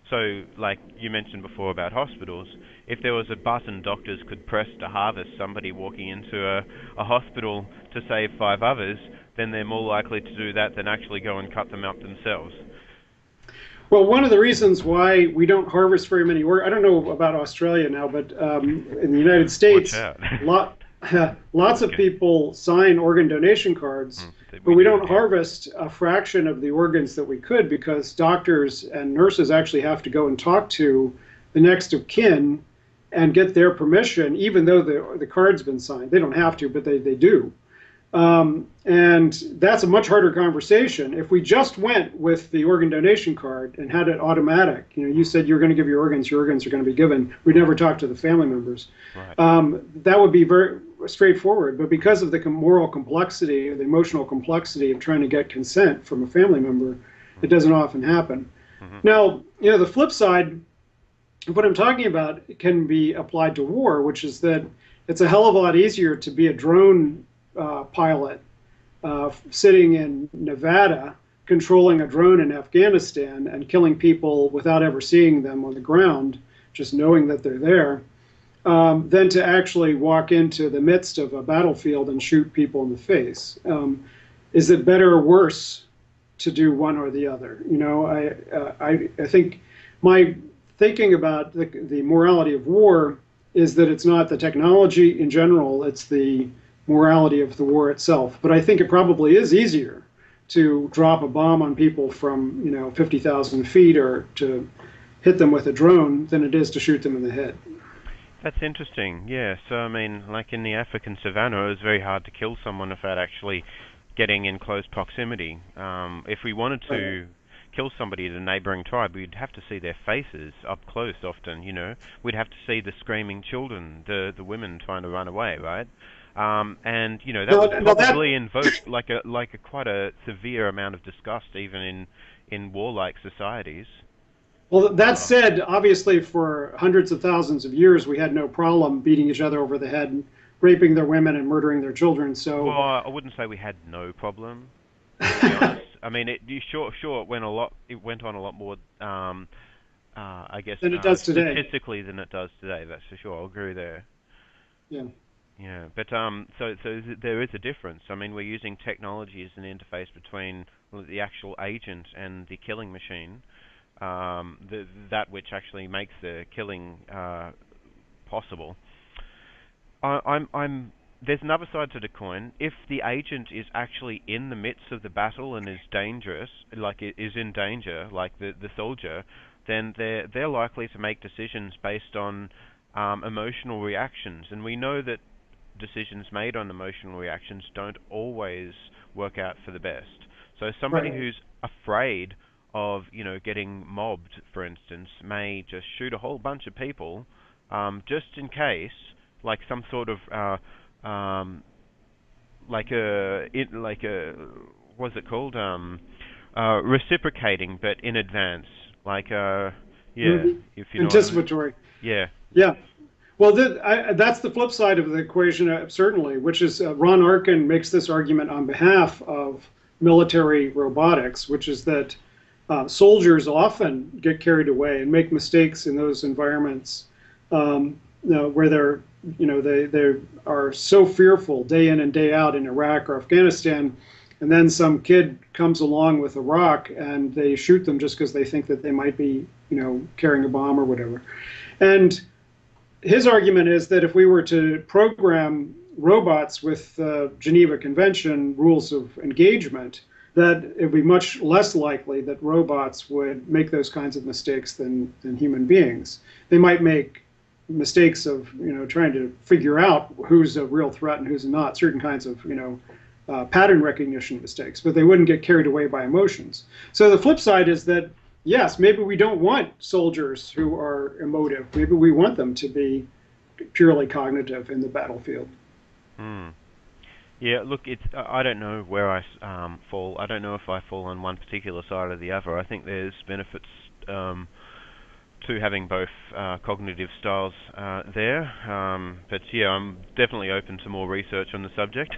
Speaker 1: So, like you mentioned before about hospitals, if there was a button doctors could press to harvest somebody walking into a hospital to save 5 others, then they're more likely to do that than actually go and cut them up themselves.
Speaker 2: Well, one of the reasons why we don't harvest very many I don't know about Australia now, but in the United States, lots of people sign organ donation cards, but we don't harvest a fraction of the organs that we could because doctors and nurses actually have to go and talk to the next of kin and get their permission, even though the card's been signed. They don't have to, but they do. And that's a much harder conversation. If we just went with the organ donation card and had it automatic, you said you're going to give your organs are going to be given. We never talk to the family members. Right. That would be very straightforward. But because of the moral complexity, the emotional complexity of trying to get consent from a family member, it doesn't often happen. Now, the flip side of what I'm talking about can be applied to war, which is that it's a hell of a lot easier to be a drone pilot sitting in Nevada controlling a drone in Afghanistan and killing people without ever seeing them on the ground, just knowing that they're there, than to actually walk into the midst of a battlefield and shoot people in the face. Is it better or worse to do one or the other? I think my thinking about the morality of war is that it's not the technology in general, it's the morality of the war itself. But I think it probably is easier to drop a bomb on people from 50,000 feet or to hit them with a drone than it is to shoot them in the head.
Speaker 1: That's interesting. Yeah. So I mean, like in the African savannah, it was very hard to kill someone without actually getting in close proximity. If we wanted to kill somebody in a neighboring tribe, we'd have to see their faces up close often, We'd have to see the screaming children, the women trying to run away, right? And that would probably invoke quite a severe amount of disgust even in warlike societies.
Speaker 2: Well, that said, obviously for hundreds of thousands of years we had no problem beating each other over the head raping their women and murdering their children.
Speaker 1: Well,
Speaker 2: So
Speaker 1: I wouldn't say we had no problem, to be honest. I mean, sure it went a lot. It went on a lot more, I guess,
Speaker 2: than it does today.
Speaker 1: statistically than it does today. That's for sure. I'll agree there.
Speaker 2: Yeah.
Speaker 1: Yeah, but there is a difference. I mean, we're using technology as an interface between the actual agent and the killing machine, that which actually makes the killing possible. There's another side to the coin. If the agent is actually in the midst of the battle and is dangerous, like it is in danger, like the soldier, then they're likely to make decisions based on emotional reactions, and we know that decisions made on emotional reactions don't always work out for the best. So somebody
Speaker 2: Right.
Speaker 1: who's afraid of, getting mobbed, for instance, may just shoot a whole bunch of people, just in case, like some sort of, what's it called? Reciprocating, but in advance. Like, yeah,
Speaker 2: Hmm.
Speaker 1: if you know what I mean.
Speaker 2: Anticipatory.
Speaker 1: Yeah.
Speaker 2: Yeah. Well, that's the flip side of the equation, certainly, which is Ron Arkin makes this argument on behalf of military robotics, which is that soldiers often get carried away and make mistakes in those environments, where they are so fearful day in and day out in Iraq or Afghanistan, and then some kid comes along with a rock and they shoot them just because they think that they might be, carrying a bomb or whatever. And his argument is that if we were to program robots with Geneva Convention rules of engagement, that it would be much less likely that robots would make those kinds of mistakes than human beings. They might make mistakes of trying to figure out who's a real threat and who's not, certain kinds of pattern recognition mistakes, but they wouldn't get carried away by emotions. So the flip side is that yes, maybe we don't want soldiers who are emotive. Maybe we want them to be purely cognitive in the battlefield.
Speaker 1: Hmm. Yeah, look, I don't know where I fall. I don't know if I fall on one particular side or the other. I think there's benefits to having both cognitive styles there. But yeah, I'm definitely open to more research on the subject.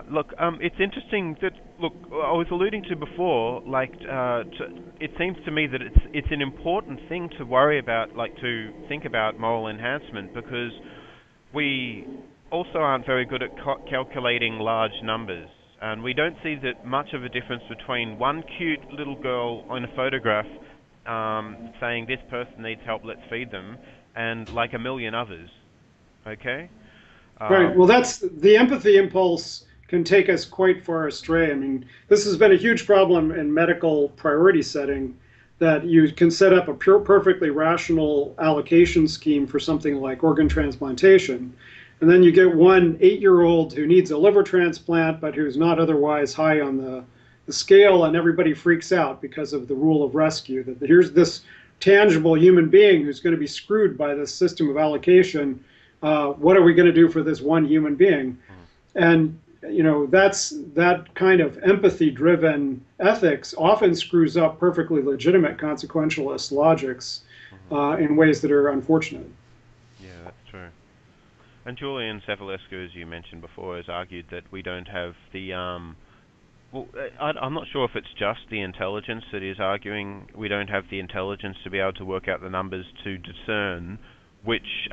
Speaker 1: Look, it's interesting that, look, I was alluding to before, like, it seems to me that it's an important thing to worry about, like, to think about moral enhancement, because we also aren't very good at calculating large numbers, and we don't see that much of a difference between one cute little girl on a photograph saying this person needs help, let's feed them, and like a million others. Okay?
Speaker 2: Right.
Speaker 1: Um,
Speaker 2: Well, that's the empathy impulse can take us quite far astray. I mean, this has been a huge problem in medical priority setting that you can set up a perfectly rational allocation scheme for something like organ transplantation. And then you get one 8-year-old who needs a liver transplant, but who's not otherwise high on the scale, and everybody freaks out because of the rule of rescue, that here's this tangible human being who's going to be screwed by this system of allocation. What are we going to do for this one human being? And that's that kind of empathy-driven ethics often screws up perfectly legitimate consequentialist logics in ways that are unfortunate.
Speaker 1: yeah, that's true. And Julian Savulescu, as you mentioned before, has argued that we don't have the well, I'm not sure if it's just the intelligence that is arguing we don't have the intelligence to be able to work out the numbers to discern which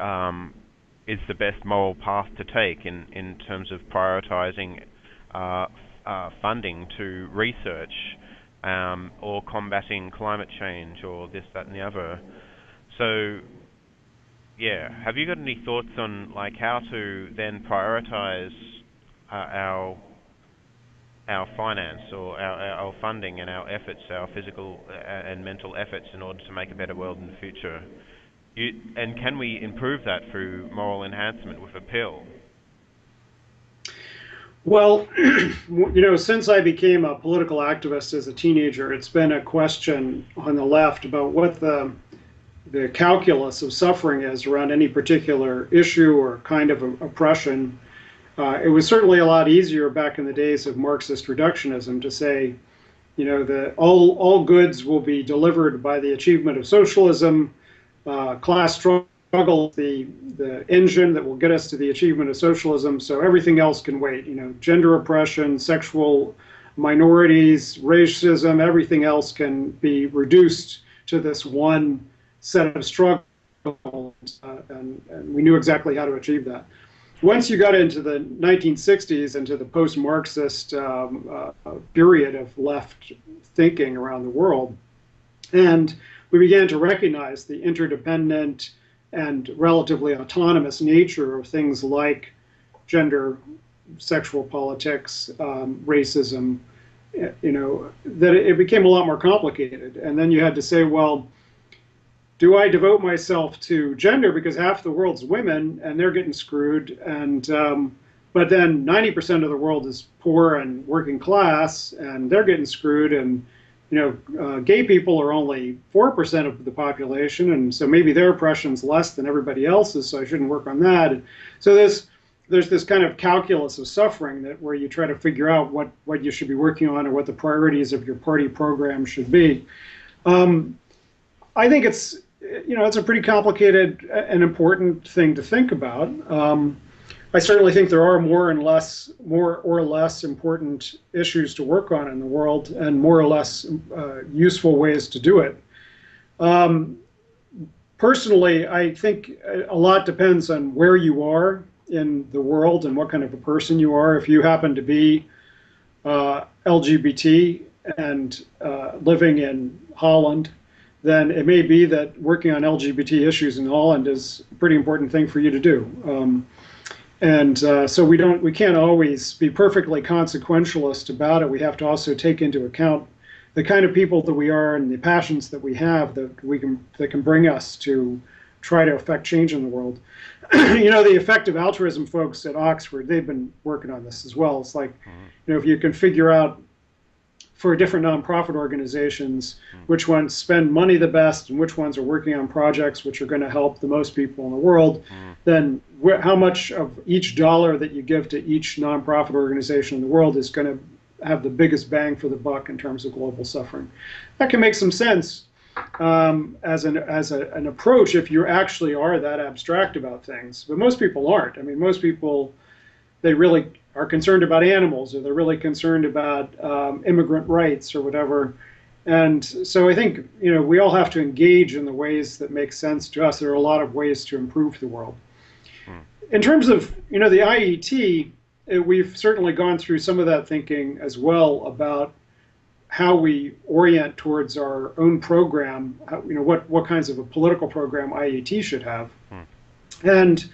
Speaker 1: is the best moral path to take in terms of prioritizing funding to research or combating climate change or this, that, and the other. So, yeah, have you got any thoughts on like how to then prioritize our finance or our funding and our efforts, our physical and mental efforts in order to make a better world in the future? And can we improve that through moral enhancement with a pill?
Speaker 2: Well, since I became a political activist as a teenager, it's been a question on the left about what the calculus of suffering is around any particular issue or kind of oppression. It was certainly a lot easier back in the days of Marxist reductionism to say, that all goods will be delivered by the achievement of socialism, class struggle struggle, the engine that will get us to the achievement of socialism. So everything else can wait. Gender oppression, sexual minorities, racism, everything else can be reduced to this one set of struggles, and we knew exactly how to achieve that. Once you got into the 1960s, into the post-Marxist period of left thinking around the world, and we began to recognize the interdependent and relatively autonomous nature of things like gender, sexual politics, racism, that it became a lot more complicated. And then you had to say, well, do I devote myself to gender because half the world's women and they're getting screwed, and but then 90% of the world is poor and working class and they're getting screwed, and gay people are only 4% of the population, and so maybe their oppression's less than everybody else's, so I shouldn't work on that. And so there's this kind of calculus of suffering where you try to figure out what you should be working on or what the priorities of your party program should be. I think it's a pretty complicated and important thing to think about. I certainly think there are more or less important issues to work on in the world, and more or less useful ways to do it. Personally, I think a lot depends on where you are in the world and what kind of a person you are. If you happen to be LGBT and living in Holland, then it may be that working on LGBT issues in Holland is a pretty important thing for you to do. So we can't always be perfectly consequentialist about it. We have to also take into account the kind of people that we are and the passions that we have that can bring us to try to affect change in the world. The effective altruism folks at Oxford, they've been working on this as well. It's like, if you can figure out for different nonprofit organizations which ones spend money the best and which ones are working on projects which are going to help the most people in the world, then how much of each dollar that you give to each nonprofit organization in the world is going to have the biggest bang for the buck in terms of global suffering. That can make some sense as an approach if you actually are that abstract about things. But most people aren't. I mean, most people, they really are concerned about animals, or they're really concerned about immigrant rights or whatever. And so I think, we all have to engage in the ways that make sense to us. There are a lot of ways to improve the world. In terms of, the IET, we've certainly gone through some of that thinking as well about how we orient towards our own program, what kinds of a political program IET should have. And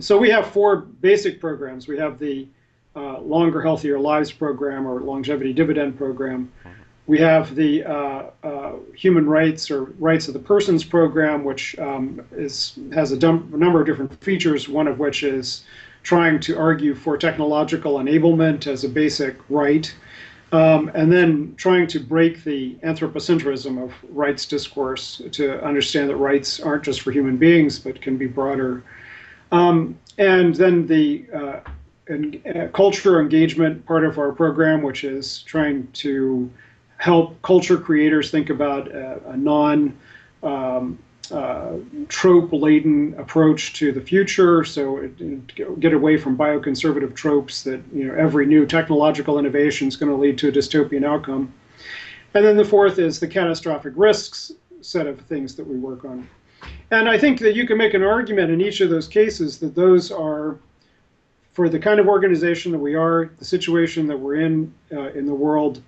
Speaker 2: so we have 4 basic programs. We have the Longer, Healthier Lives program, or Longevity Dividend program. We have the Human Rights or Rights of the Persons program, which has a number of different features, one of which is trying to argue for technological enablement as a basic right, and then trying to break the anthropocentrism of rights discourse to understand that rights aren't just for human beings, but can be broader. And then the culture engagement part of our program, which is trying to help culture creators think about a non-trope-laden approach to the future. So get away from bioconservative tropes that every new technological innovation is going to lead to a dystopian outcome. And then the fourth is the catastrophic risks set of things that we work on. And I think that you can make an argument in each of those cases that those are, for the kind of organization that we are, the situation that we're in the world,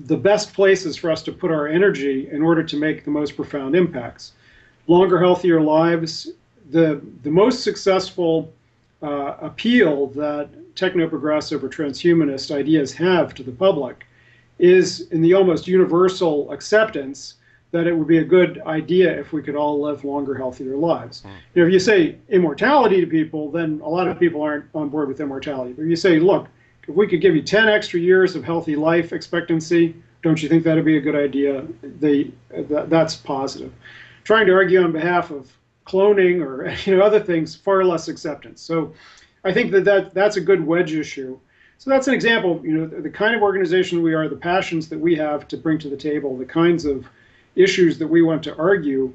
Speaker 2: the best places for us to put our energy in order to make the most profound impacts. Longer, healthier lives, the most successful appeal that techno-progressive or transhumanist ideas have to the public is in the almost universal acceptance that it would be a good idea if we could all live longer, healthier lives. If you say immortality to people, then a lot of people aren't on board with immortality. But if you say, look, if we could give you 10 extra years of healthy life expectancy, don't you think that would be a good idea? That's positive. Trying to argue on behalf of cloning or other things, far less acceptance. So I think that's a good wedge issue. So that's an example, the kind of organization we are, the passions that we have to bring to the table, the kinds of issues that we want to argue.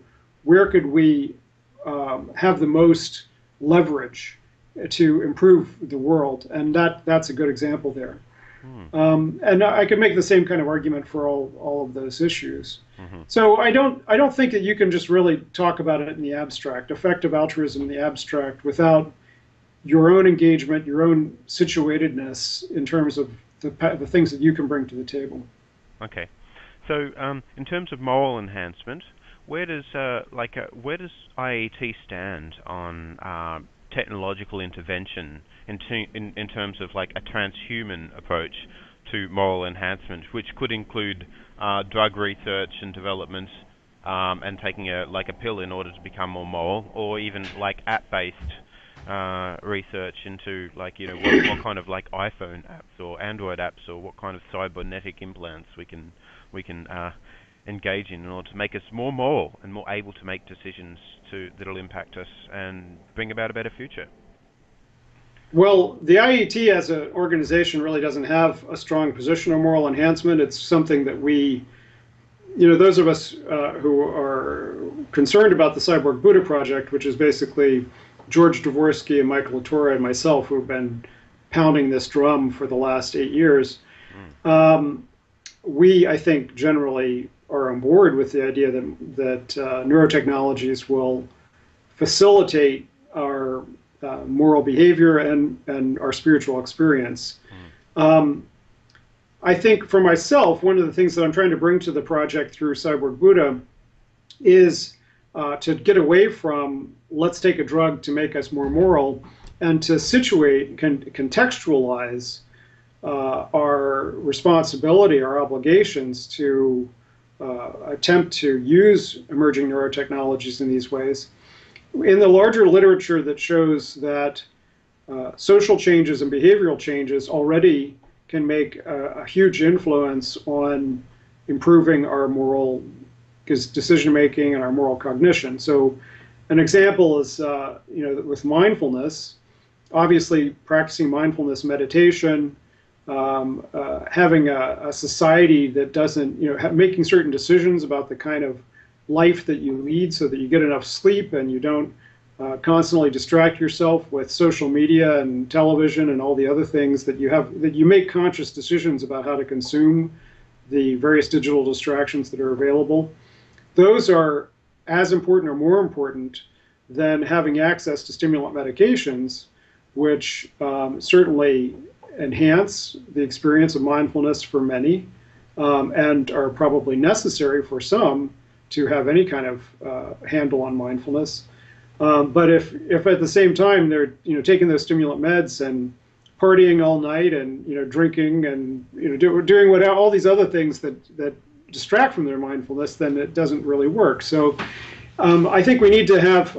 Speaker 2: where could we have the most leverage to improve the world, and that's a good example there. And I could make the same kind of argument for all of those issues. So I don't think that you can just really talk about it in the abstract, effective altruism in the abstract, without your own engagement, your own situatedness in terms of the things that you can bring to the table.
Speaker 1: Okay, so in terms of moral enhancement, where does IET stand on technological intervention in terms of like a transhuman approach to moral enhancement, which could include drug research and development, and taking a pill in order to become more moral, or even like app-based research into like what kind of like iPhone apps or Android apps or what kind of cybernetic implants we can engage in order to make us more moral and more able to make decisions that'll impact us and bring about a better future.
Speaker 2: Well, the IET as an organization really doesn't have a strong position on moral enhancement. It's something that we, those of us who are concerned about the Cyborg Buddha project, which is basically George Dvorsky and Michael Latore and myself, who have been pounding this drum for the last 8 years, we, I think, generally are on board with the idea that neurotechnologies will facilitate our moral behavior and our spiritual experience. I think for myself, one of the things that I'm trying to bring to the project through Cyborg Buddha is to get away from let's take a drug to make us more moral, and to situate, contextualize our responsibility, our obligations to attempt to use emerging neurotechnologies in these ways. In the larger literature that shows that social changes and behavioral changes already can make a huge influence on improving our moral decision making and our moral cognition. So an example is with mindfulness, obviously practicing mindfulness meditation, having a society that doesn't, making certain decisions about the kind of life that you lead so that you get enough sleep and you don't constantly distract yourself with social media and television and all the other things that you make conscious decisions about how to consume the various digital distractions that are available. Those are as important or more important than having access to stimulant medications, which certainly enhance the experience of mindfulness for many, and are probably necessary for some to have any kind of handle on mindfulness. But if at the same time they're taking those stimulant meds and partying all night and drinking and doing all these other things that distract from their mindfulness, then it doesn't really work. So I think we need to have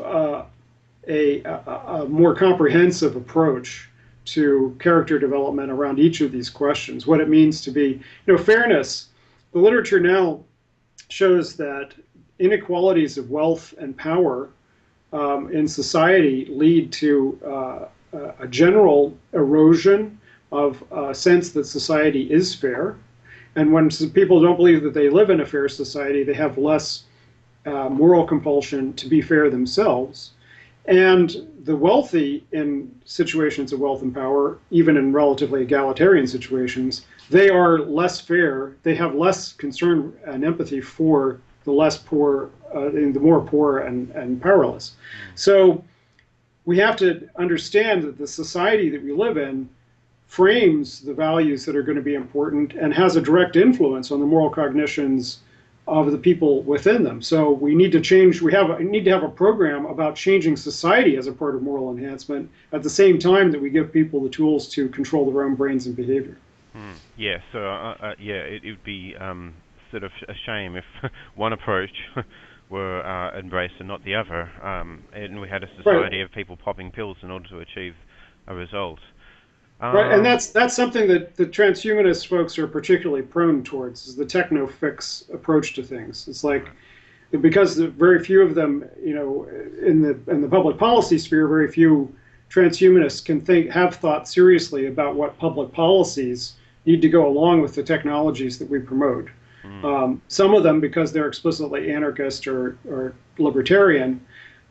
Speaker 2: a more comprehensive approach to character development around each of these questions. What it means to be, fairness. The literature now shows that inequalities of wealth and power in society lead to a general erosion of a sense that society is fair. And when people don't believe that they live in a fair society, they have less moral compulsion to be fair themselves. And the wealthy in situations of wealth and power, even in relatively egalitarian situations, they are less fair. They have less concern and empathy for the less poor, the more poor and powerless. So we have to understand that the society that we live in frames the values that are going to be important and has a direct influence on the moral cognitions of the people within them. So we need to change, need to have a program about changing society as a part of moral enhancement at the same time that we give people the tools to control their own brains and behavior.
Speaker 1: Yeah, so it would be sort of a shame if one approach were embraced and not the other, and we had a society of people popping pills in order to achieve a result.
Speaker 2: Right, and that's something that the transhumanist folks are particularly prone towards, is the techno-fix approach to things. It's like, because very few of them, in the public policy sphere, very few transhumanists have thought seriously about what public policies need to go along with the technologies that we promote.
Speaker 1: Mm.
Speaker 2: Some of them because they're explicitly anarchist or libertarian,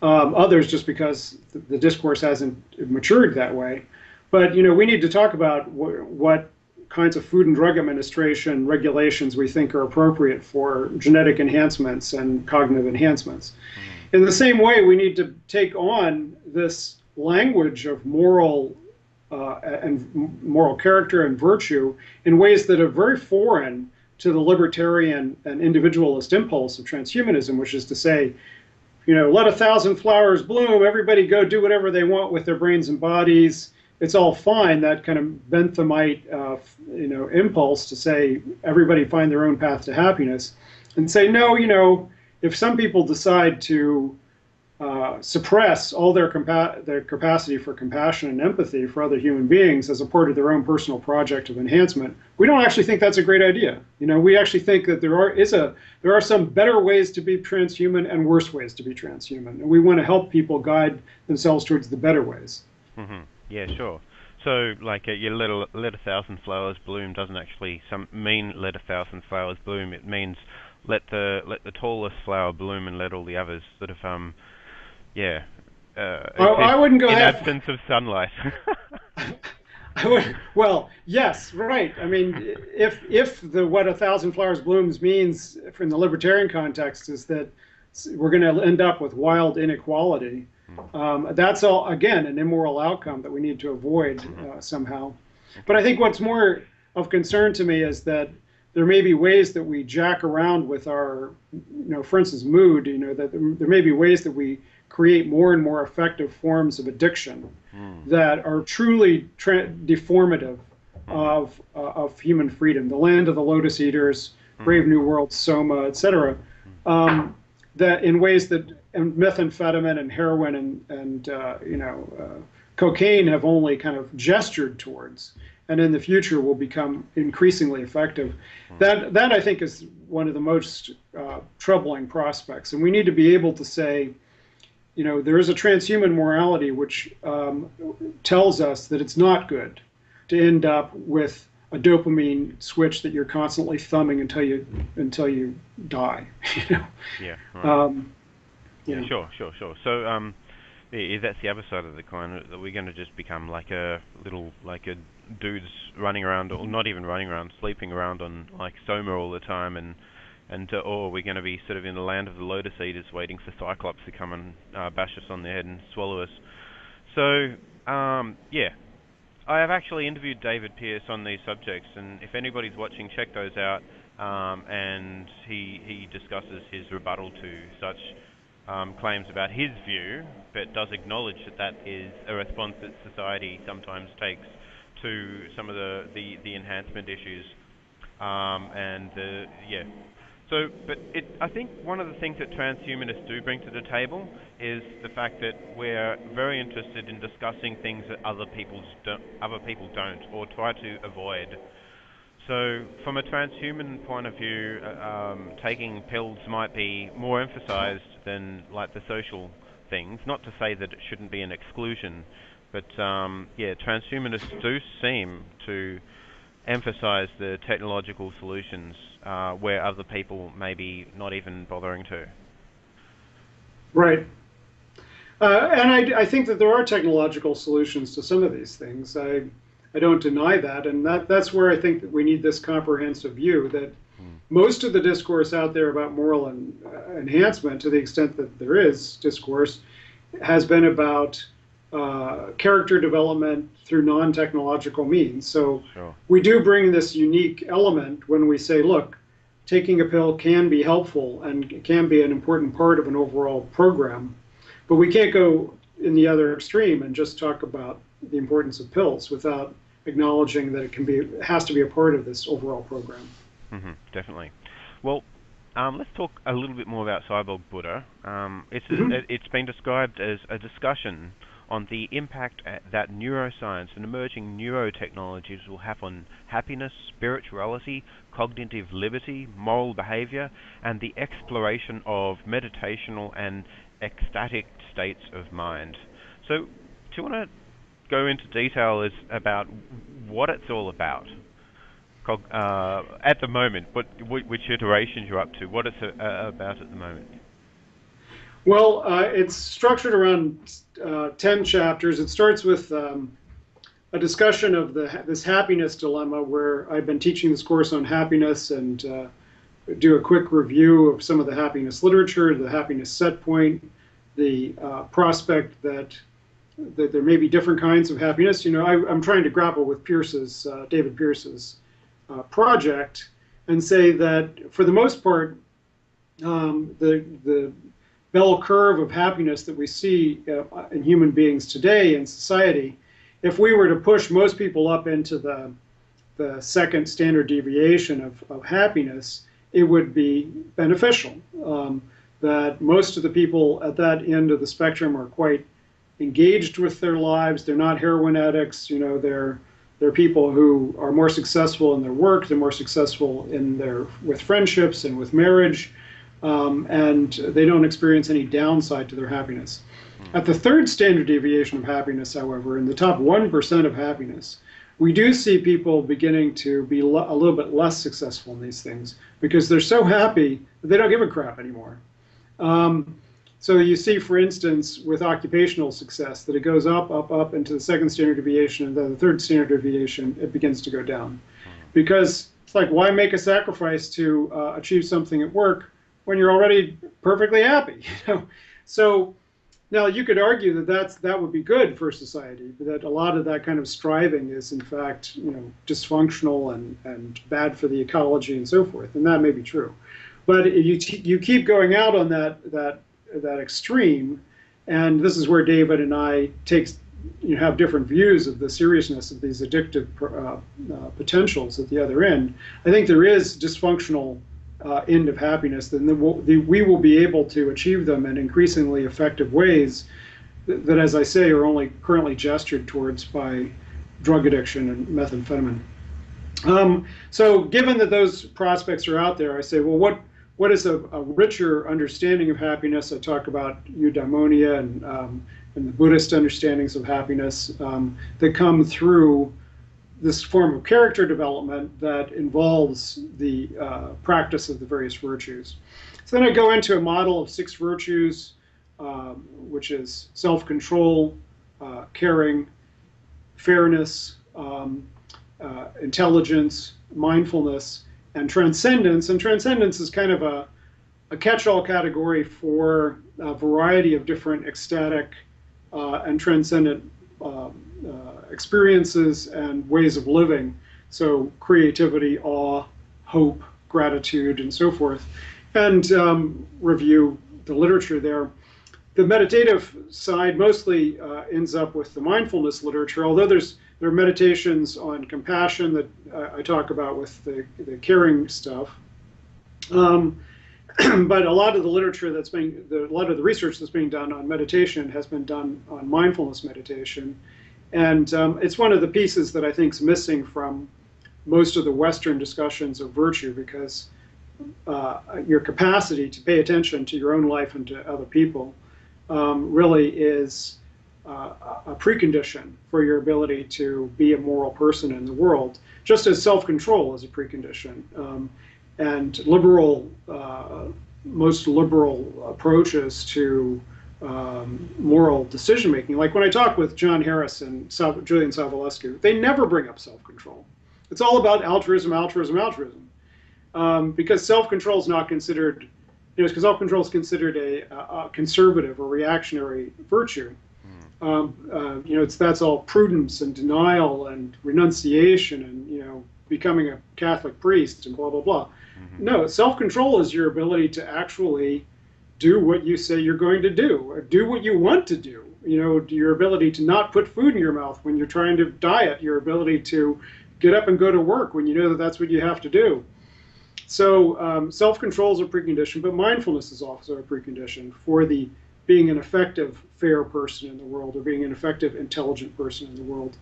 Speaker 2: others just because the discourse hasn't matured that way. But we need to talk about what kinds of Food and Drug Administration regulations we think are appropriate for genetic enhancements and cognitive enhancements.
Speaker 1: Mm.
Speaker 2: In the same way, we need to take on this language of and moral character and virtue in ways that are very foreign to the libertarian and individualist impulse of transhumanism, which is to say, let 1,000 flowers bloom, everybody go do whatever they want with their brains and bodies. It's all fine, that kind of Benthamite, impulse to say everybody find their own path to happiness, and say, no, if some people decide to suppress all their capacity for compassion and empathy for other human beings as a part of their own personal project of enhancement, we don't actually think that's a great idea. We actually think that there are some better ways to be transhuman and worse ways to be transhuman, and we want to help people guide themselves towards the better ways.
Speaker 1: Mm-hmm. Yeah, sure. So, like, you let 1,000 flowers bloom doesn't actually mean let 1,000 flowers bloom. It means let the tallest flower bloom and let all the others sort of yeah.
Speaker 2: I wouldn't go
Speaker 1: in
Speaker 2: that
Speaker 1: absence of sunlight.
Speaker 2: Well, yes, right. I mean, if what 1,000 flowers blooms means from the libertarian context is that we're going to end up with wild inequality, that's all, again, an immoral outcome that we need to avoid somehow. But I think what's more of concern to me is that there may be ways that we jack around with our, for instance, mood, that there may be ways that we create more and more effective forms of addiction that are truly deformative of human freedom. The Land of the Lotus Eaters, Brave New World, Soma, etc. That in ways that methamphetamine and heroin and cocaine have only kind of gestured towards, and in the future will become increasingly effective. That I think is one of the most troubling prospects, and we need to be able to say, there is a transhuman morality which tells us that it's not good to end up with a dopamine switch that you're constantly thumbing until you die.
Speaker 1: Yeah. Right.
Speaker 2: Yeah.
Speaker 1: Sure. So, that's the other side of the coin. That we're going to just become like a dudes running around, or not even running around, sleeping around on like Soma all the time, or we're going to be sort of in the land of the Lotus Eaters, waiting for Cyclops to come and bash us on the head and swallow us. So, yeah. I have actually interviewed David Pearce on these subjects, and if anybody's watching, check those out. And he discusses his rebuttal to such claims about his view, but does acknowledge that is a response that society sometimes takes to some of the enhancement issues. So, but I think one of the things that transhumanists do bring to the table is the fact that we're very interested in discussing things that other people don't, or try to avoid. So, from a transhuman point of view, taking pills might be more emphasized than like the social things. Not to say that it shouldn't be an exclusion, but transhumanists do seem to emphasize the technological solutions where other people may be not even bothering to.
Speaker 2: Right. And I think that there are technological solutions to some of these things. I don't deny that, and that's where I think that we need this comprehensive view that most of the discourse out there about moral enhancement, to the extent that there is discourse, has been about character development through non-technological means. So
Speaker 1: Sure.
Speaker 2: We do bring this unique element when we say, look, taking a pill can be helpful and it can be an important part of an overall program, but we can't go in the other extreme and just talk about the importance of pills without acknowledging that it has to be a part of this overall program.
Speaker 1: Mm-hmm, definitely. Well, let's talk a little bit more about Cyborg Buddha. It's been described as a discussion on the impact that neuroscience and emerging neurotechnologies will have on happiness, spirituality, cognitive liberty, moral behavior, and the exploration of meditational and ecstatic states of mind. So, do you want to go into detail about what it's all about? at the moment? Which iterations you're up to? What it's about at the moment?
Speaker 2: Well, it's structured around 10 chapters. It starts with a discussion of this happiness dilemma, where I've been teaching this course on happiness, and do a quick review of some of the happiness literature, the happiness set point, the prospect that there may be different kinds of happiness. I'm trying to grapple with David Pearce's project, and say that for the most part, the bell curve of happiness that we see in human beings today in society, if we were to push most people up into the second standard deviation of happiness, it would be beneficial. That most of the people at that end of the spectrum are quite engaged with their lives. They're not heroin addicts. They're people who are more successful in their work. They're more successful with friendships and with marriage, and they don't experience any downside to their happiness. At the third standard deviation of happiness, however, in the top 1% of happiness, we do see people beginning to be a little bit less successful in these things, because they're so happy that they don't give a crap anymore. So you see, for instance, with occupational success, that it goes up, up, up into the second standard deviation, and then the third standard deviation, it begins to go down. Because it's like, why make a sacrifice to achieve something at work when you're already perfectly happy? So now you could argue that would be good for society, that a lot of that kind of striving is in fact dysfunctional and bad for the ecology and so forth, and that may be true. But you keep going out on that extreme, and this is where David and I have different views of the seriousness of these addictive potentials at the other end. I think there is dysfunctional end of happiness, then we will be able to achieve them in increasingly effective ways that, as I say, are only currently gestured towards by drug addiction and methamphetamine. So given that those prospects are out there, I say, well, what is a richer understanding of happiness? I talk about eudaimonia and the Buddhist understandings of happiness that come through this form of character development that involves the practice of the various virtues. So then I go into a model of 6 virtues, which is self-control, caring, fairness, intelligence, mindfulness, and transcendence. And transcendence is kind of a catch-all category for a variety of different ecstatic and transcendent experiences and ways of living. So creativity, awe, hope, gratitude, and so forth. And review the literature there. The meditative side mostly ends up with the mindfulness literature, although there are meditations on compassion that I talk about with the caring stuff. But a lot of the literature a lot of the research that's being done on meditation has been done on mindfulness meditation. And it's one of the pieces that I think is missing from most of the Western discussions of virtue, because your capacity to pay attention to your own life and to other people really is a precondition for your ability to be a moral person in the world, just as self-control is a precondition. And most liberal approaches to moral decision-making, like when I talk with John Harris and Julian Savulescu, they never bring up self-control. It's all about altruism, altruism, altruism. Because self-control is not considered, because self-control is considered a conservative or reactionary virtue. That's all prudence and denial and renunciation and becoming a Catholic priest and blah blah blah. Mm-hmm. No, self-control is your ability to actually do what you say you're going to do, or do what you want to do. Your ability to not put food in your mouth when you're trying to diet, your ability to get up and go to work when you know that that's what you have to do. So self-control is a precondition, but mindfulness is also a precondition for being an effective, fair person in the world, or being an effective, intelligent person in the world.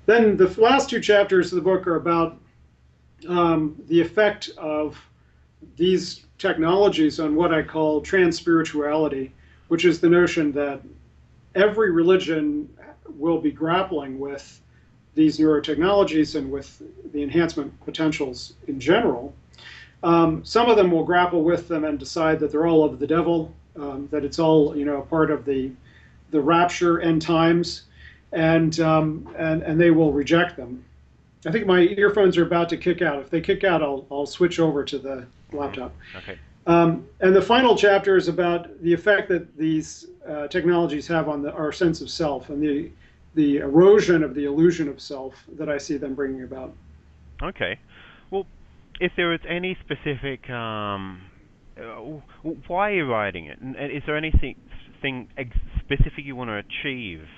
Speaker 2: Then the last 2 chapters of the book are about the effect of these technologies on what I call trans-spirituality, which is the notion that every religion will be grappling with these neurotechnologies and with the enhancement potentials in general. Some of them will grapple with them and decide that they're all of the devil, that it's all part of the rapture end times, and they will reject them. I think my earphones are about to kick out. If they kick out, I'll switch over to the laptop.
Speaker 1: Okay.
Speaker 2: And the final chapter is about the effect that these technologies have on our sense of self and the erosion of the illusion of self that I see them bringing about.
Speaker 1: Okay. Well, if there was any specific, why are you writing it? And is there anything specific you want to achieve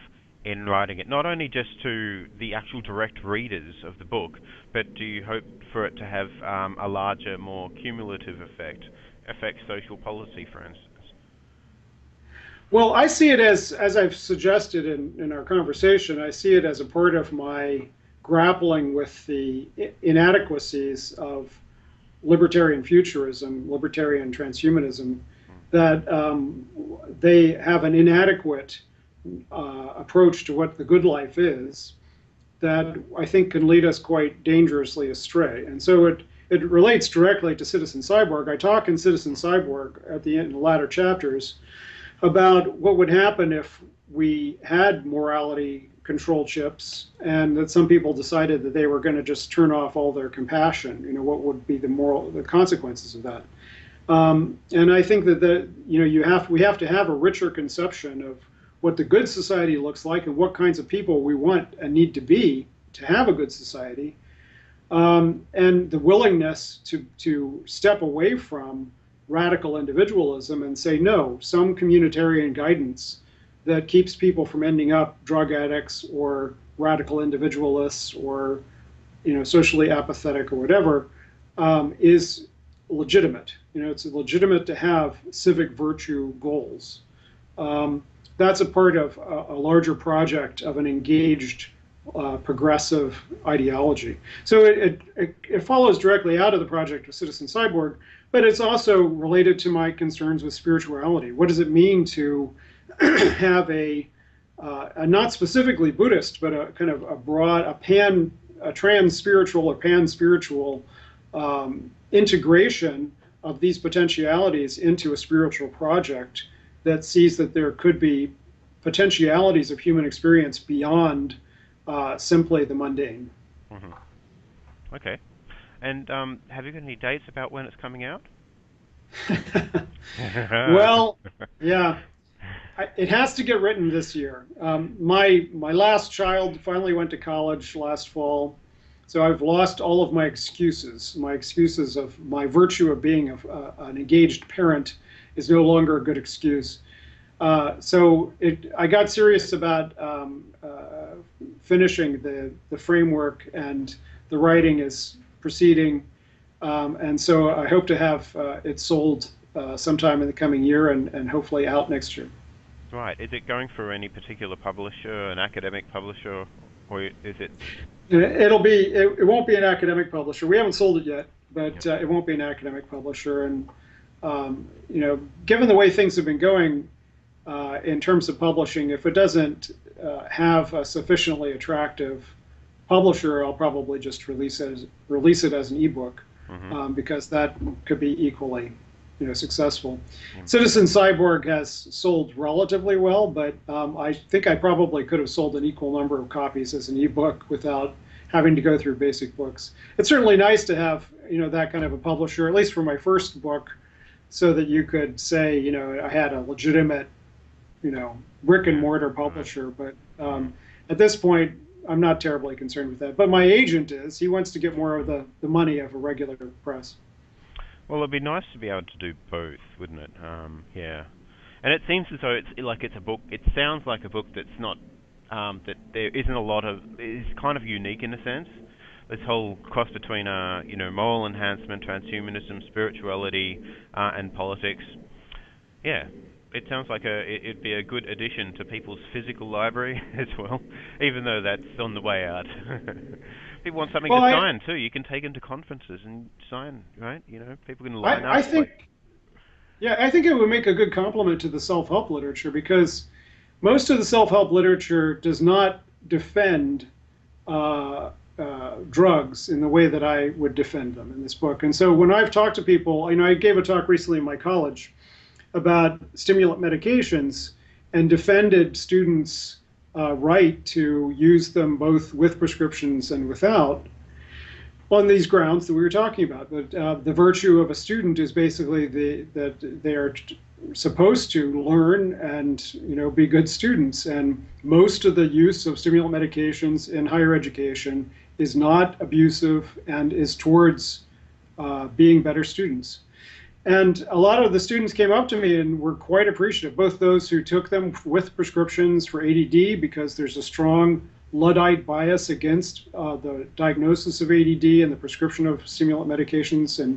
Speaker 1: in writing it? Not only just to the actual direct readers of the book, but do you hope for it to have a larger, more cumulative effect, affect social policy, for instance?
Speaker 2: Well, I see it as I've suggested in our conversation, I see it as a part of my grappling with the inadequacies of libertarian futurism, libertarian transhumanism, that they have an inadequate approach to what the good life is that I think can lead us quite dangerously astray. And so it relates directly to Citizen Cyborg. I talk in Citizen Cyborg at the end, in the latter chapters, about what would happen if we had morality control chips and that some people decided that they were going to just turn off all their compassion. What would be the consequences of that? And I think that we have to have a richer conception of what the good society looks like and what kinds of people we want and need to be to have a good society, and the willingness to step away from radical individualism and say, no, some communitarian guidance that keeps people from ending up drug addicts or radical individualists or socially apathetic or whatever, is legitimate. It's legitimate to have civic virtue goals. That's a part of a larger project of an engaged progressive ideology. So it follows directly out of the project of Citizen Cyborg, but it's also related to my concerns with spirituality. What does it mean to have a not specifically Buddhist, but a kind of a broad, a trans-spiritual or pan-spiritual integration of these potentialities into a spiritual project that sees that there could be potentialities of human experience beyond simply the mundane.
Speaker 1: Mm-hmm. Okay. And have you got any dates about when it's coming out?
Speaker 2: Well, yeah. It has to get written this year. My last child finally went to college last fall, so I've lost all of my excuses. My excuses of my virtue of being an engaged parent is no longer a good excuse. So I got serious about finishing the framework, and the writing is proceeding. And so I hope to have it sold sometime in the coming year and hopefully out next year.
Speaker 1: Right. Is it going for any particular publisher, an academic publisher, or is it?
Speaker 2: It won't be an academic publisher. We haven't sold it yet, but it won't be an academic publisher. And given the way things have been going in terms of publishing, if it doesn't have a sufficiently attractive publisher, I'll probably just release it as an ebook, because that could be equally successful. Citizen Cyborg has sold relatively well, but I think I probably could have sold an equal number of copies as an ebook without having to go through basic books. It's certainly nice to have that kind of a publisher, at least for my first book, so that you could say I had a legitimate brick and mortar publisher. But at this point, I'm not terribly concerned with that. But my agent is. He wants to get more of the money of a regular press.
Speaker 1: Well, it'd be nice to be able to do both, wouldn't it? Yeah. And it seems as though it's a book. It sounds like a book that's not that there isn't a lot of. It's kind of unique in a sense. This whole cross between moral enhancement, transhumanism, spirituality, and politics. Yeah. It sounds like it'd be a good addition to people's physical library as well, even though that's on the way out. People want something to sign too. You can take them to conferences and sign, right? People can line up.
Speaker 2: I think it would make a good complement to the self-help literature, because most of the self-help literature does not defend drugs in the way that I would defend them in this book. And so when I've talked to people, I gave a talk recently in my college about stimulant medications and defended students' right to use them both with prescriptions and without, on these grounds that we were talking about. The virtue of a student is basically that they are supposed to learn and be good students. And most of the use of stimulant medications in higher education is not abusive and is towards being better students. And a lot of the students came up to me and were quite appreciative, both those who took them with prescriptions for ADD, because there's a strong Luddite bias against the diagnosis of ADD and the prescription of stimulant medications, and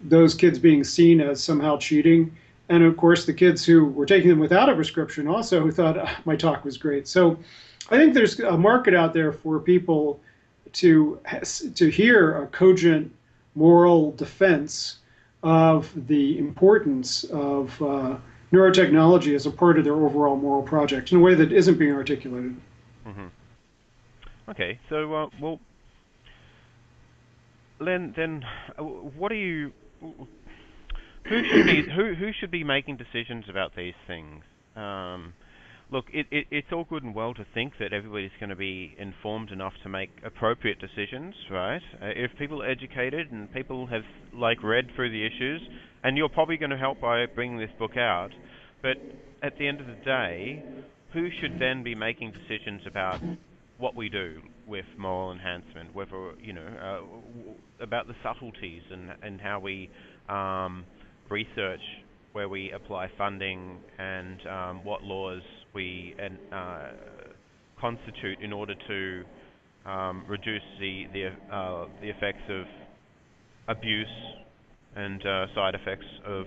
Speaker 2: those kids being seen as somehow cheating. And of course, the kids who were taking them without a prescription also who thought my talk was great. So I think there's a market out there for people to hear a cogent moral defense of the importance of neurotechnology as a part of their overall moral project in a way that isn't being articulated.
Speaker 1: Mm-hmm. Okay, so well, Len, then what do you? Who should be making decisions about these things? Look, it's all good and well to think that everybody's going to be informed enough to make appropriate decisions, right? If people are educated and people have read through the issues, and you're probably going to help by bringing this book out, but at the end of the day, who should then be making decisions about what we do with moral enhancement, whether about the subtleties and how we research, where we apply funding, and what laws we constitute in order to reduce the effects of abuse and side effects of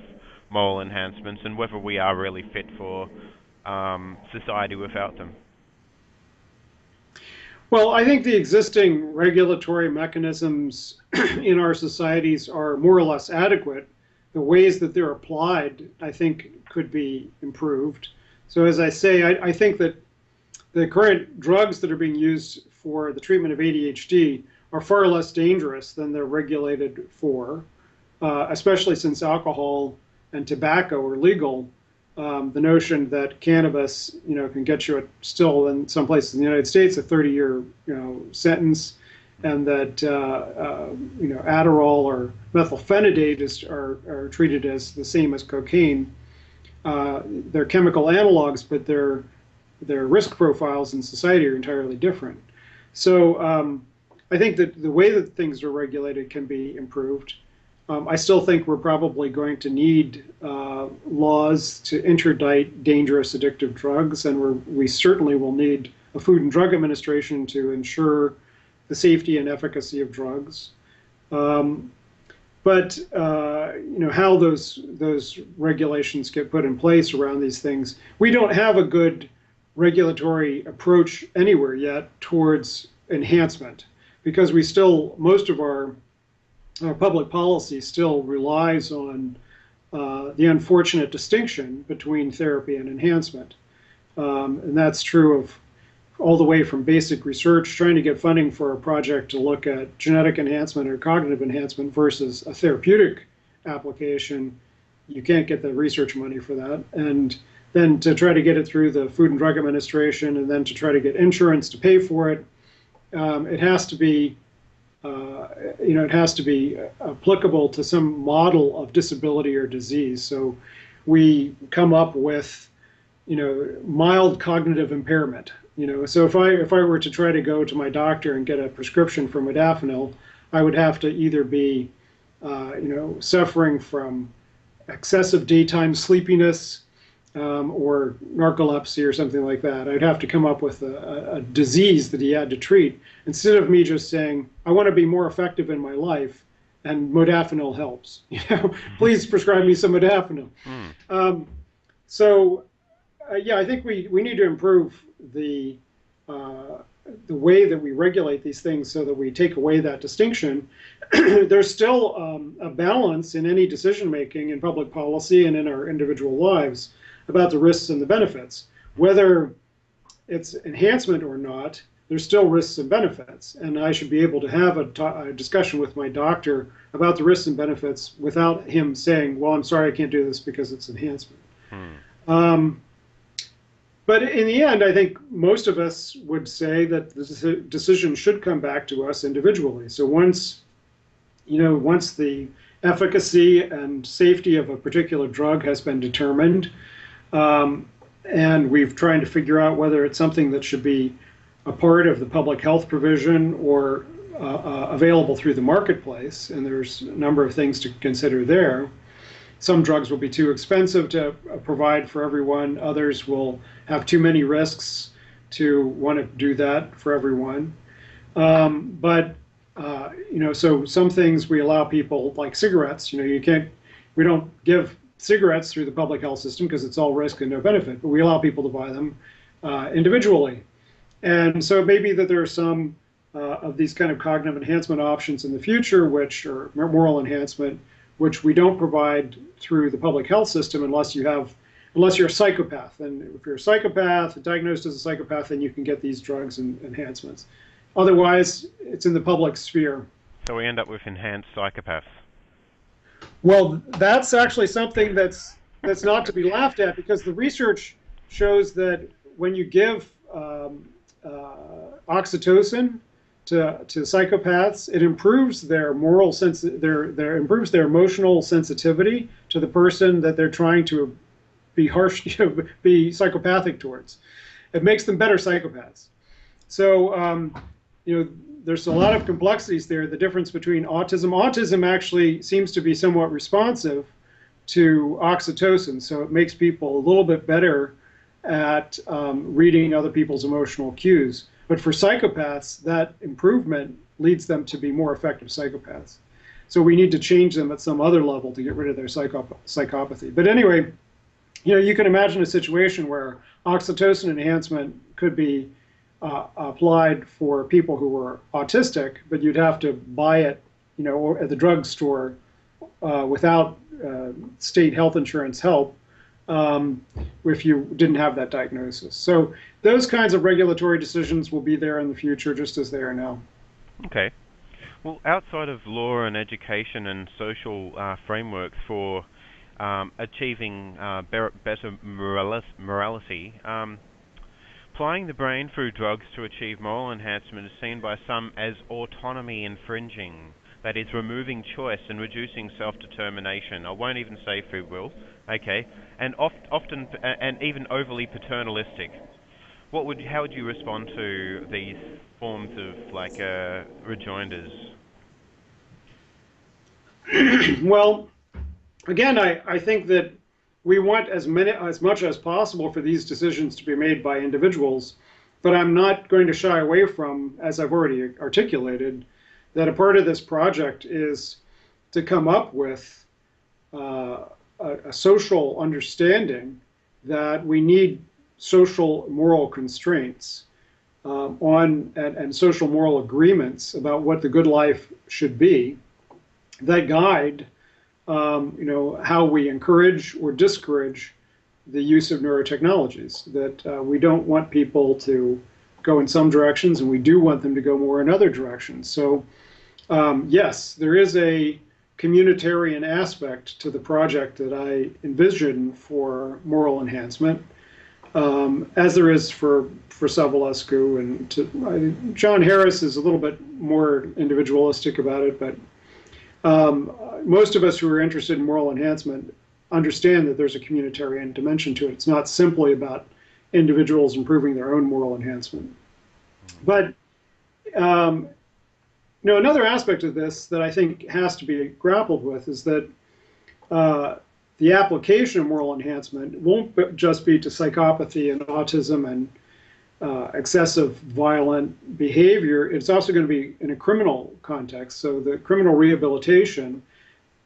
Speaker 1: moral enhancements, and whether we are really fit for society without them.
Speaker 2: Well, I think the existing regulatory mechanisms in our societies are more or less adequate. The ways that they're applied, I think, could be improved. So as I say, I think that the current drugs that are being used for the treatment of ADHD are far less dangerous than they're regulated for, especially since alcohol and tobacco are legal. The notion that cannabis, can get you still in some places in the United States a 30-year, sentence, and that Adderall or methylphenidate are treated as the same as cocaine. They're chemical analogs, but their risk profiles in society are entirely different. So I think that the way that things are regulated can be improved. I still think we're probably going to need laws to interdict dangerous addictive drugs, and we certainly will need a Food and Drug Administration to ensure the safety and efficacy of drugs. But how those regulations get put in place around these things, we don't have a good regulatory approach anywhere yet towards enhancement, because most of our public policy still relies on the unfortunate distinction between therapy and enhancement. And that's true of all the way from basic research, trying to get funding for a project to look at genetic enhancement or cognitive enhancement versus a therapeutic application. You can't get the research money for that. And then to try to get it through the Food and Drug Administration, and then to try to get insurance to pay for it, it has to be applicable to some model of disability or disease. So we come up with, mild cognitive impairment. So if I were to try to go to my doctor and get a prescription for modafinil, I would have to either be, suffering from excessive daytime sleepiness or narcolepsy or something like that. I'd have to come up with a disease that he had to treat, instead of me just saying, I want to be more effective in my life, and modafinil helps. Please prescribe me some modafinil. I think we need to improve the way that we regulate these things so that we take away that distinction. There's still a balance in any decision making in public policy and in our individual lives about the risks and the benefits. Whether it's enhancement or not, there's still risks and benefits, and I should be able to have a discussion with my doctor about the risks and benefits without him saying, well, I'm sorry, I can't do this because it's enhancement. But in the end, I think most of us would say that the decision should come back to us individually. So once the efficacy and safety of a particular drug has been determined, and we've tried to figure out whether it's something that should be a part of the public health provision or available through the marketplace, and there's a number of things to consider there. Some drugs will be too expensive to provide for everyone. Others will have too many risks to want to do that for everyone. So some things we allow people, like cigarettes. We don't give cigarettes through the public health system because it's all risk and no benefit, but we allow people to buy them individually. And so it may be that there are some of these kind of cognitive enhancement options in the future, which are moral enhancement, which we don't provide through the public health system unless you're a psychopath. And if you're a psychopath, diagnosed as a psychopath, then you can get these drugs and enhancements. Otherwise, it's in the public sphere.
Speaker 1: So we end up with enhanced psychopaths.
Speaker 2: Well, that's actually something that's not to be laughed at, because the research shows that when you give oxytocin to psychopaths, it improves their improves their emotional sensitivity to the person that they're trying to be be psychopathic towards. It makes them better psychopaths. So there's a lot of complexities there. The difference between autism actually seems to be somewhat responsive to oxytocin, so it makes people a little bit better at reading other people's emotional cues. But for psychopaths, that improvement leads them to be more effective psychopaths. So we need to change them at some other level to get rid of their psychopathy. But anyway, you can imagine a situation where oxytocin enhancement could be applied for people who are autistic, but you'd have to buy it, at the drugstore without state health insurance help if you didn't have that diagnosis. So those kinds of regulatory decisions will be there in the future, just as they are now.
Speaker 1: Okay. Well, outside of law and education and social frameworks for achieving better morality, applying the brain through drugs to achieve moral enhancement is seen by some as autonomy infringing. That is, removing choice and reducing self-determination. I won't even say free will. Okay, and often and even overly paternalistic. How would you respond to these forms of rejoinders?
Speaker 2: Well, again, I think that we want as much as possible for these decisions to be made by individuals, but I'm not going to shy away from, as I've already articulated, that a part of this project is to come up with a social understanding that we need social moral constraints and social moral agreements about what the good life should be that guide how we encourage or discourage the use of neurotechnologies. That we don't want people to go in some directions, and we do want them to go more in other directions. So yes, there is a communitarian aspect to the project that I envision for moral enhancement, as there is for Savulescu, and John Harris is a little bit more individualistic about it, but most of us who are interested in moral enhancement understand that there's a communitarian dimension to it. It's not simply about individuals improving their own moral enhancement. But another aspect of this that I think has to be grappled with is that the application of moral enhancement won't just be to psychopathy and autism and excessive violent behavior. It's also going to be in a criminal context. So the criminal rehabilitation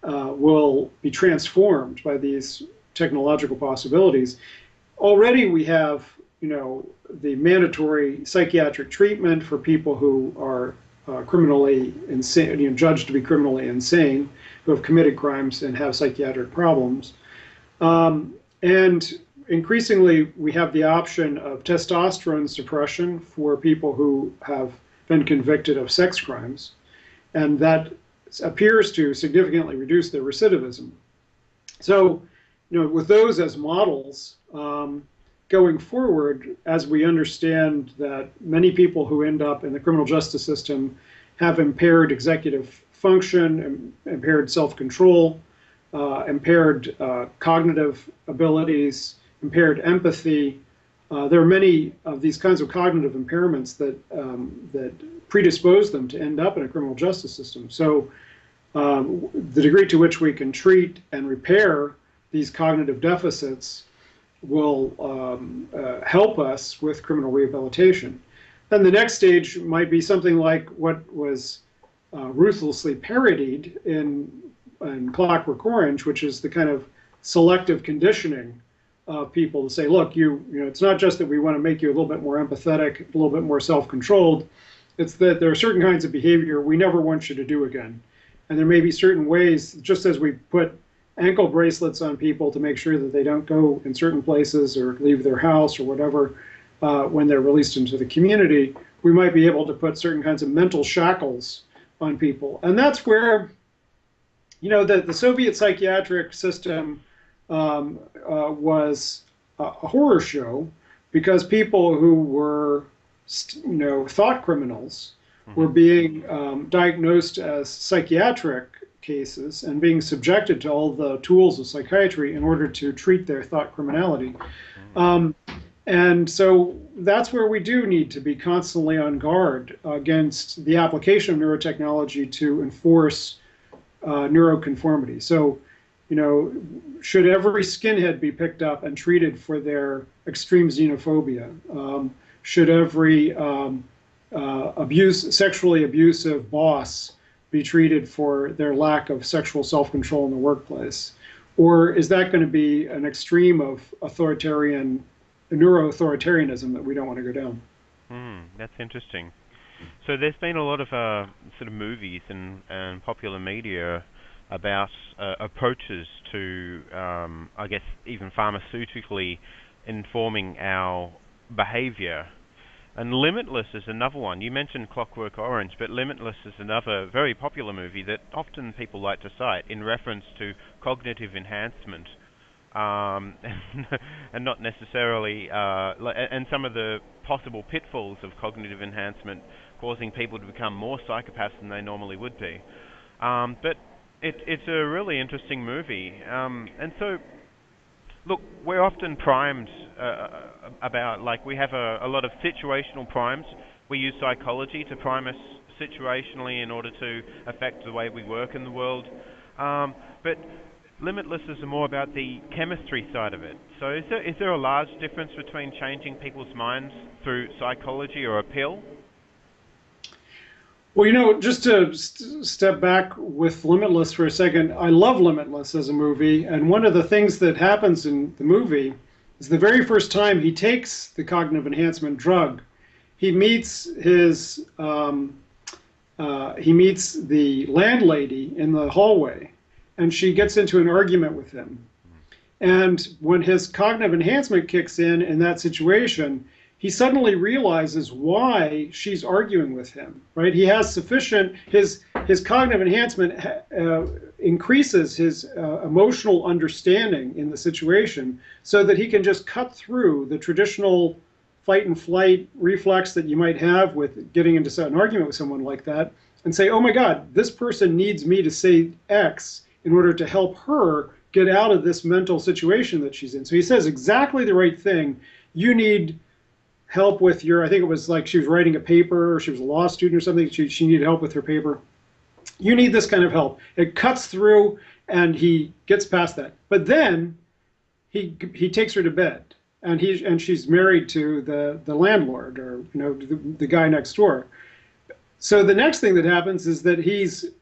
Speaker 2: will be transformed by these technological possibilities. Already we have, the mandatory psychiatric treatment for people who are criminally insane, judged to be criminally insane, who have committed crimes and have psychiatric problems. And increasingly we have the option of testosterone suppression for people who have been convicted of sex crimes, and that appears to significantly reduce their recidivism. So, with those as models, going forward, as we understand that many people who end up in the criminal justice system have impaired executive function, impaired self-control, impaired cognitive abilities, impaired empathy. There are many of these kinds of cognitive impairments that predispose them to end up in a criminal justice system. So the degree to which we can treat and repair these cognitive deficits will help us with criminal rehabilitation. Then the next stage might be something like what was ruthlessly parodied in Clockwork Orange, which is the kind of selective conditioning of people to say, look, it's not just that we want to make you a little bit more empathetic, a little bit more self-controlled. It's that there are certain kinds of behavior we never want you to do again. And there may be certain ways, just as we put ankle bracelets on people to make sure that they don't go in certain places or leave their house or whatever when they're released into the community, we might be able to put certain kinds of mental shackles on people. And that's where, the Soviet psychiatric system was a horror show, because people who were, thought criminals were being diagnosed as psychiatric cases and being subjected to all the tools of psychiatry in order to treat their thought criminality. And so that's where we do need to be constantly on guard against the application of neurotechnology to enforce neuroconformity. So, should every skinhead be picked up and treated for their extreme xenophobia? Should every sexually abusive boss be treated for their lack of sexual self-control in the workplace? Or is that going to be an extreme of neuro-authoritarianism that we don't want to go down?
Speaker 1: That's interesting. So there's been a lot of sort of movies and popular media about approaches to, I guess, even pharmaceutically informing our behavior. And Limitless is another one. You mentioned Clockwork Orange, but Limitless is another very popular movie that often people like to cite in reference to cognitive enhancement, and not necessarily, and some of the possible pitfalls of cognitive enhancement causing people to become more psychopaths than they normally would be. But it's a really interesting movie. And so, look, we're often primed about, like, we have a lot of situational primes. We use psychology to prime us situationally in order to affect the way we work in the world. But Limitless is more about the chemistry side of it. So is there a large difference between changing people's minds through psychology or a pill?
Speaker 2: Well, just to step back with Limitless for a second, I love Limitless as a movie, and one of the things that happens in the movie is the very first time he takes the cognitive enhancement drug, he meets the landlady in the hallway, and she gets into an argument with him. And when his cognitive enhancement kicks in that situation, he suddenly realizes why she's arguing with him, right? He has sufficient, his cognitive enhancement increases his emotional understanding in the situation so that he can just cut through the traditional fight and flight reflex that you might have with getting into an argument with someone like that and say, oh my God, this person needs me to say X in order to help her get out of this mental situation that she's in. So he says exactly the right thing. You need help with I think it was like she was writing a paper, or she was a law student or something, she needed help with her paper. You need this kind of help. It cuts through, and he gets past that. But then he takes her to bed, and she's married to the landlord, or the guy next door. So the next thing that happens is that his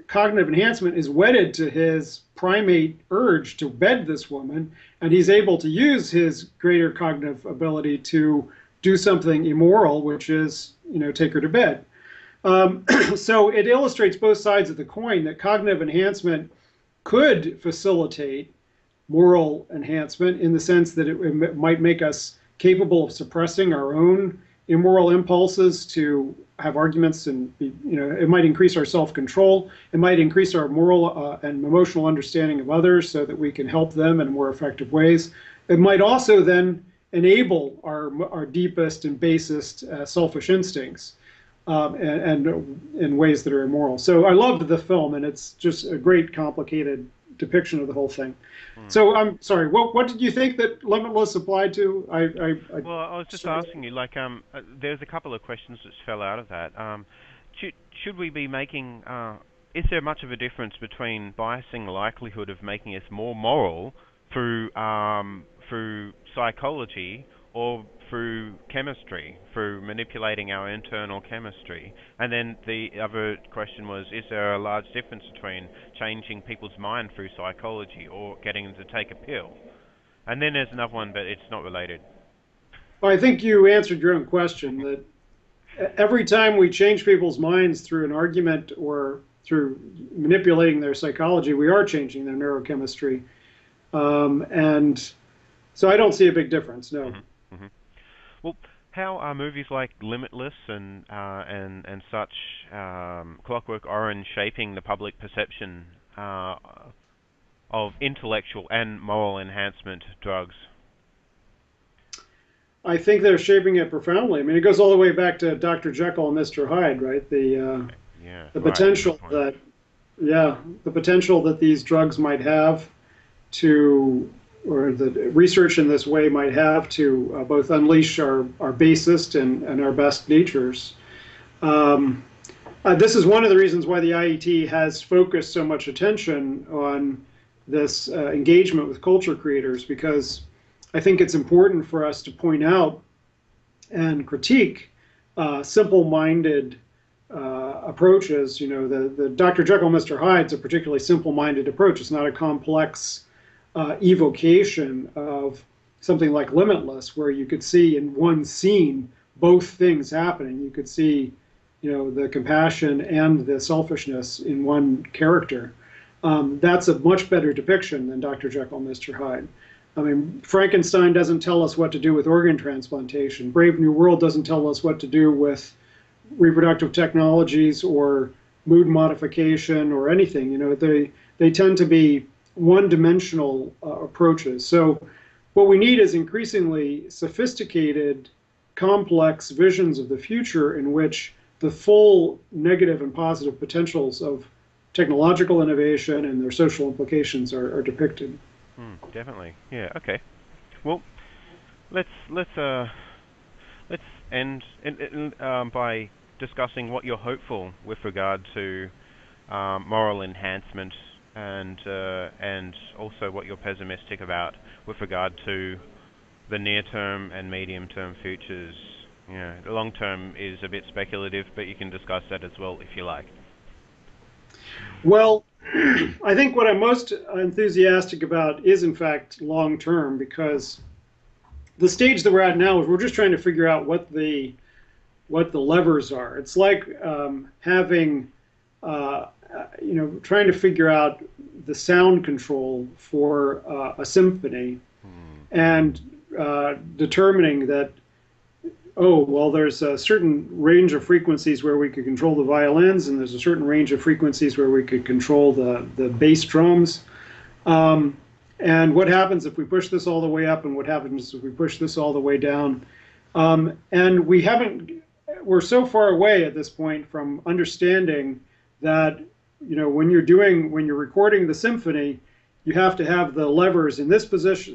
Speaker 2: cognitive enhancement is wedded to his primate urge to bed this woman, and he's able to use his greater cognitive ability to do something immoral, which is, take her to bed. So it illustrates both sides of the coin, that cognitive enhancement could facilitate moral enhancement in the sense that it might make us capable of suppressing our own immoral impulses to have arguments, and it might increase our self-control. It might increase our moral and emotional understanding of others so that we can help them in more effective ways. It might also then enable our deepest and basest selfish instincts, and in ways that are immoral. So I loved the film, and it's just a great, complicated depiction of the whole thing. So I'm sorry, what did you think that Limitless applied to?
Speaker 1: Well, I was just asking you, like, there's a couple of questions that fell out of that. Should we be making, is there much of a difference between biasing the likelihood of making us more moral through psychology or through chemistry, through manipulating our internal chemistry? And then the other question was, is there a large difference between changing people's mind through psychology or getting them to take a pill? And then there's another one, but it's not related.
Speaker 2: Well, I think you answered your own question, that every time we change people's minds through an argument or through manipulating their psychology, we are changing their neurochemistry. And so I don't see a big difference, no.
Speaker 1: Well, how are movies like Limitless and such, Clockwork Orange, shaping the public perception of intellectual and moral enhancement drugs?
Speaker 2: I think they're shaping it profoundly. I mean, it goes all the way back to Dr. Jekyll and Mr. Hyde, right? The potential that, the potential that these drugs might have to, or the research in this way might have to both unleash our basest and our best natures. This is one of the reasons why the IET has focused so much attention on this engagement with culture creators, because I think it's important for us to point out and critique simple-minded approaches. The Dr. Jekyll, Mr. Hyde's a particularly simple-minded approach. It's not a complex evocation of something like Limitless, where you could see in one scene both things happening. You could see, the compassion and the selfishness in one character. That's a much better depiction than Dr. Jekyll, Mr. Hyde. I mean, Frankenstein doesn't tell us what to do with organ transplantation. Brave New World doesn't tell us what to do with reproductive technologies or mood modification or anything. They tend to be one-dimensional approaches. So what we need is increasingly sophisticated, complex visions of the future in which the full negative and positive potentials of technological innovation and their social implications are depicted.
Speaker 1: Definitely. Yeah. Okay. Well, let's end by discussing what you're hopeful with regard to moral enhancement, and also what you're pessimistic about with regard to the near-term and medium-term futures. The long-term is a bit speculative, but you can discuss that as well if you like.
Speaker 2: Well, I think what I'm most enthusiastic about is, in fact, long-term, because the stage that we're at now is we're just trying to figure out what the levers are. It's like having, trying to figure out the sound control for a symphony, and determining that, there's a certain range of frequencies where we could control the violins, and there's a certain range of frequencies where we could control the bass drums. And what happens if we push this all the way up, and what happens if we push this all the way down? And we're so far away at this point from understanding that, when you're recording the symphony, you have to have the levers in this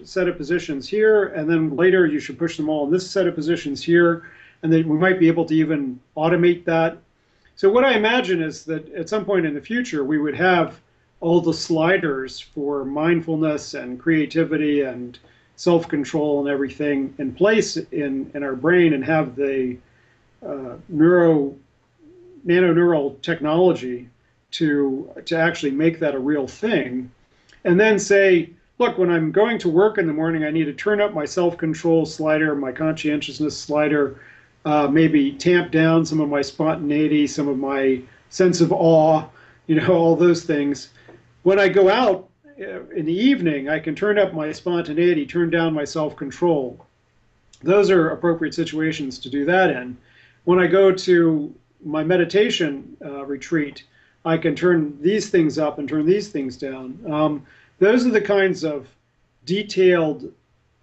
Speaker 2: set of positions here, and then later you should push them all in this set of positions here, and then we might be able to even automate that. So what I imagine is that at some point in the future, we would have all the sliders for mindfulness and creativity and self-control and everything in place in our brain, and have the nanoneural technology to actually make that a real thing. And then say, look, when I'm going to work in the morning, I need to turn up my self-control slider, my conscientiousness slider, maybe tamp down some of my spontaneity, some of my sense of awe, all those things. When I go out in the evening, I can turn up my spontaneity, turn down my self-control. Those are appropriate situations to do that in. When I go to my meditation retreat, I can turn these things up and turn these things down. Those are the kinds of detailed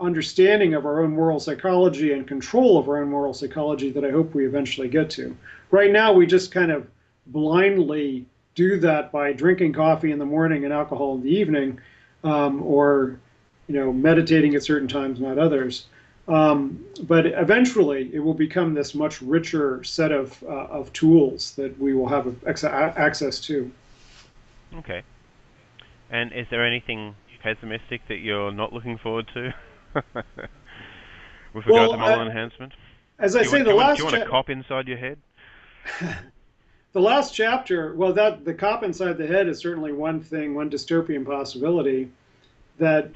Speaker 2: understanding of our own moral psychology and control of our own moral psychology that I hope we eventually get to. Right now, we just kind of blindly do that by drinking coffee in the morning and alcohol in the evening, or meditating at certain times, not others. But eventually, it will become this much richer set of tools that we will have access to.
Speaker 1: Okay. And is there anything pessimistic that you're not looking forward to with regard to moral enhancement?
Speaker 2: As I say,
Speaker 1: do you want a cop inside your head?
Speaker 2: The last chapter, well, the cop inside the head is certainly one thing, one dystopian possibility, that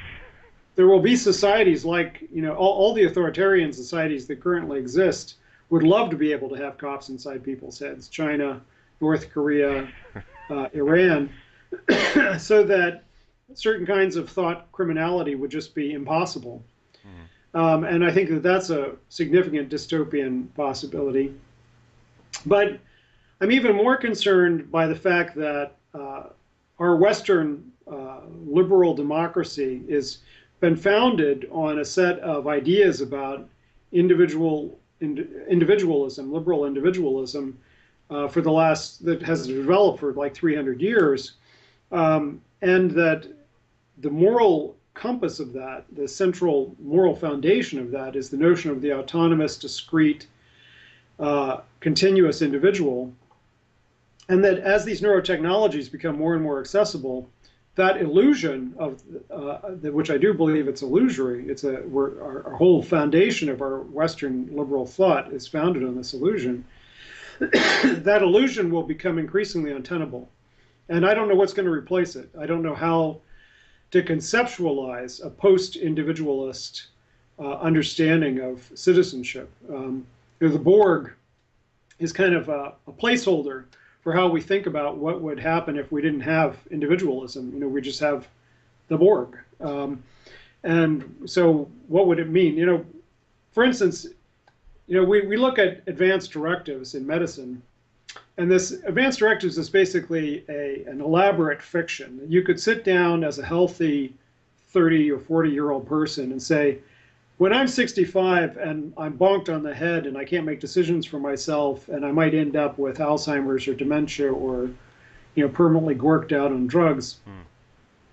Speaker 2: there will be societies like, all the authoritarian societies that currently exist would love to be able to have cops inside people's heads. China, North Korea, Iran, so that certain kinds of thought criminality would just be impossible. And I think that that's a significant dystopian possibility. But I'm even more concerned by the fact that our Western liberal democracy has been founded on a set of ideas about individualism, liberal individualism, that has developed for like 300 years, and that the moral compass of that, the central moral foundation of that, is the notion of the autonomous, discrete, continuous individual. And that as these neurotechnologies become more and more accessible, that illusion of which I do believe it's illusory. Our whole foundation of our Western liberal thought is founded on this illusion. That illusion will become increasingly untenable, and I don't know what's going to replace it. I don't know how to conceptualize a post-individualist understanding of citizenship. The Borg is kind of a placeholder for how we think about what would happen if we didn't have individualism. We just have the Borg. And so what would it mean? For instance, we look at advanced directives in medicine, and this advanced directives is basically an elaborate fiction. You could sit down as a healthy 30 or 40-year-old person and say, when I'm 65 and I'm bonked on the head and I can't make decisions for myself and I might end up with Alzheimer's or dementia or permanently gorked out on drugs,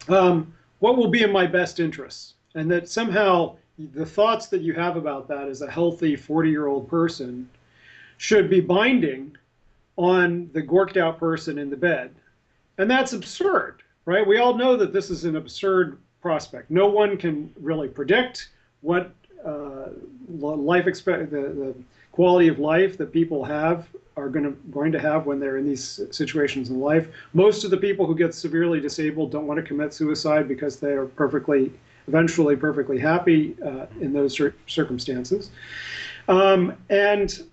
Speaker 2: what will be in my best interests? And that somehow the thoughts that you have about that as a healthy 40-year-old person should be binding on the gorked out person in the bed. And that's absurd, right? We all know that this is an absurd prospect. No one can really predict what the quality of life that people are going to have when they're in these situations in life. Most of the people who get severely disabled don't want to commit suicide because they are eventually perfectly happy in those circumstances. And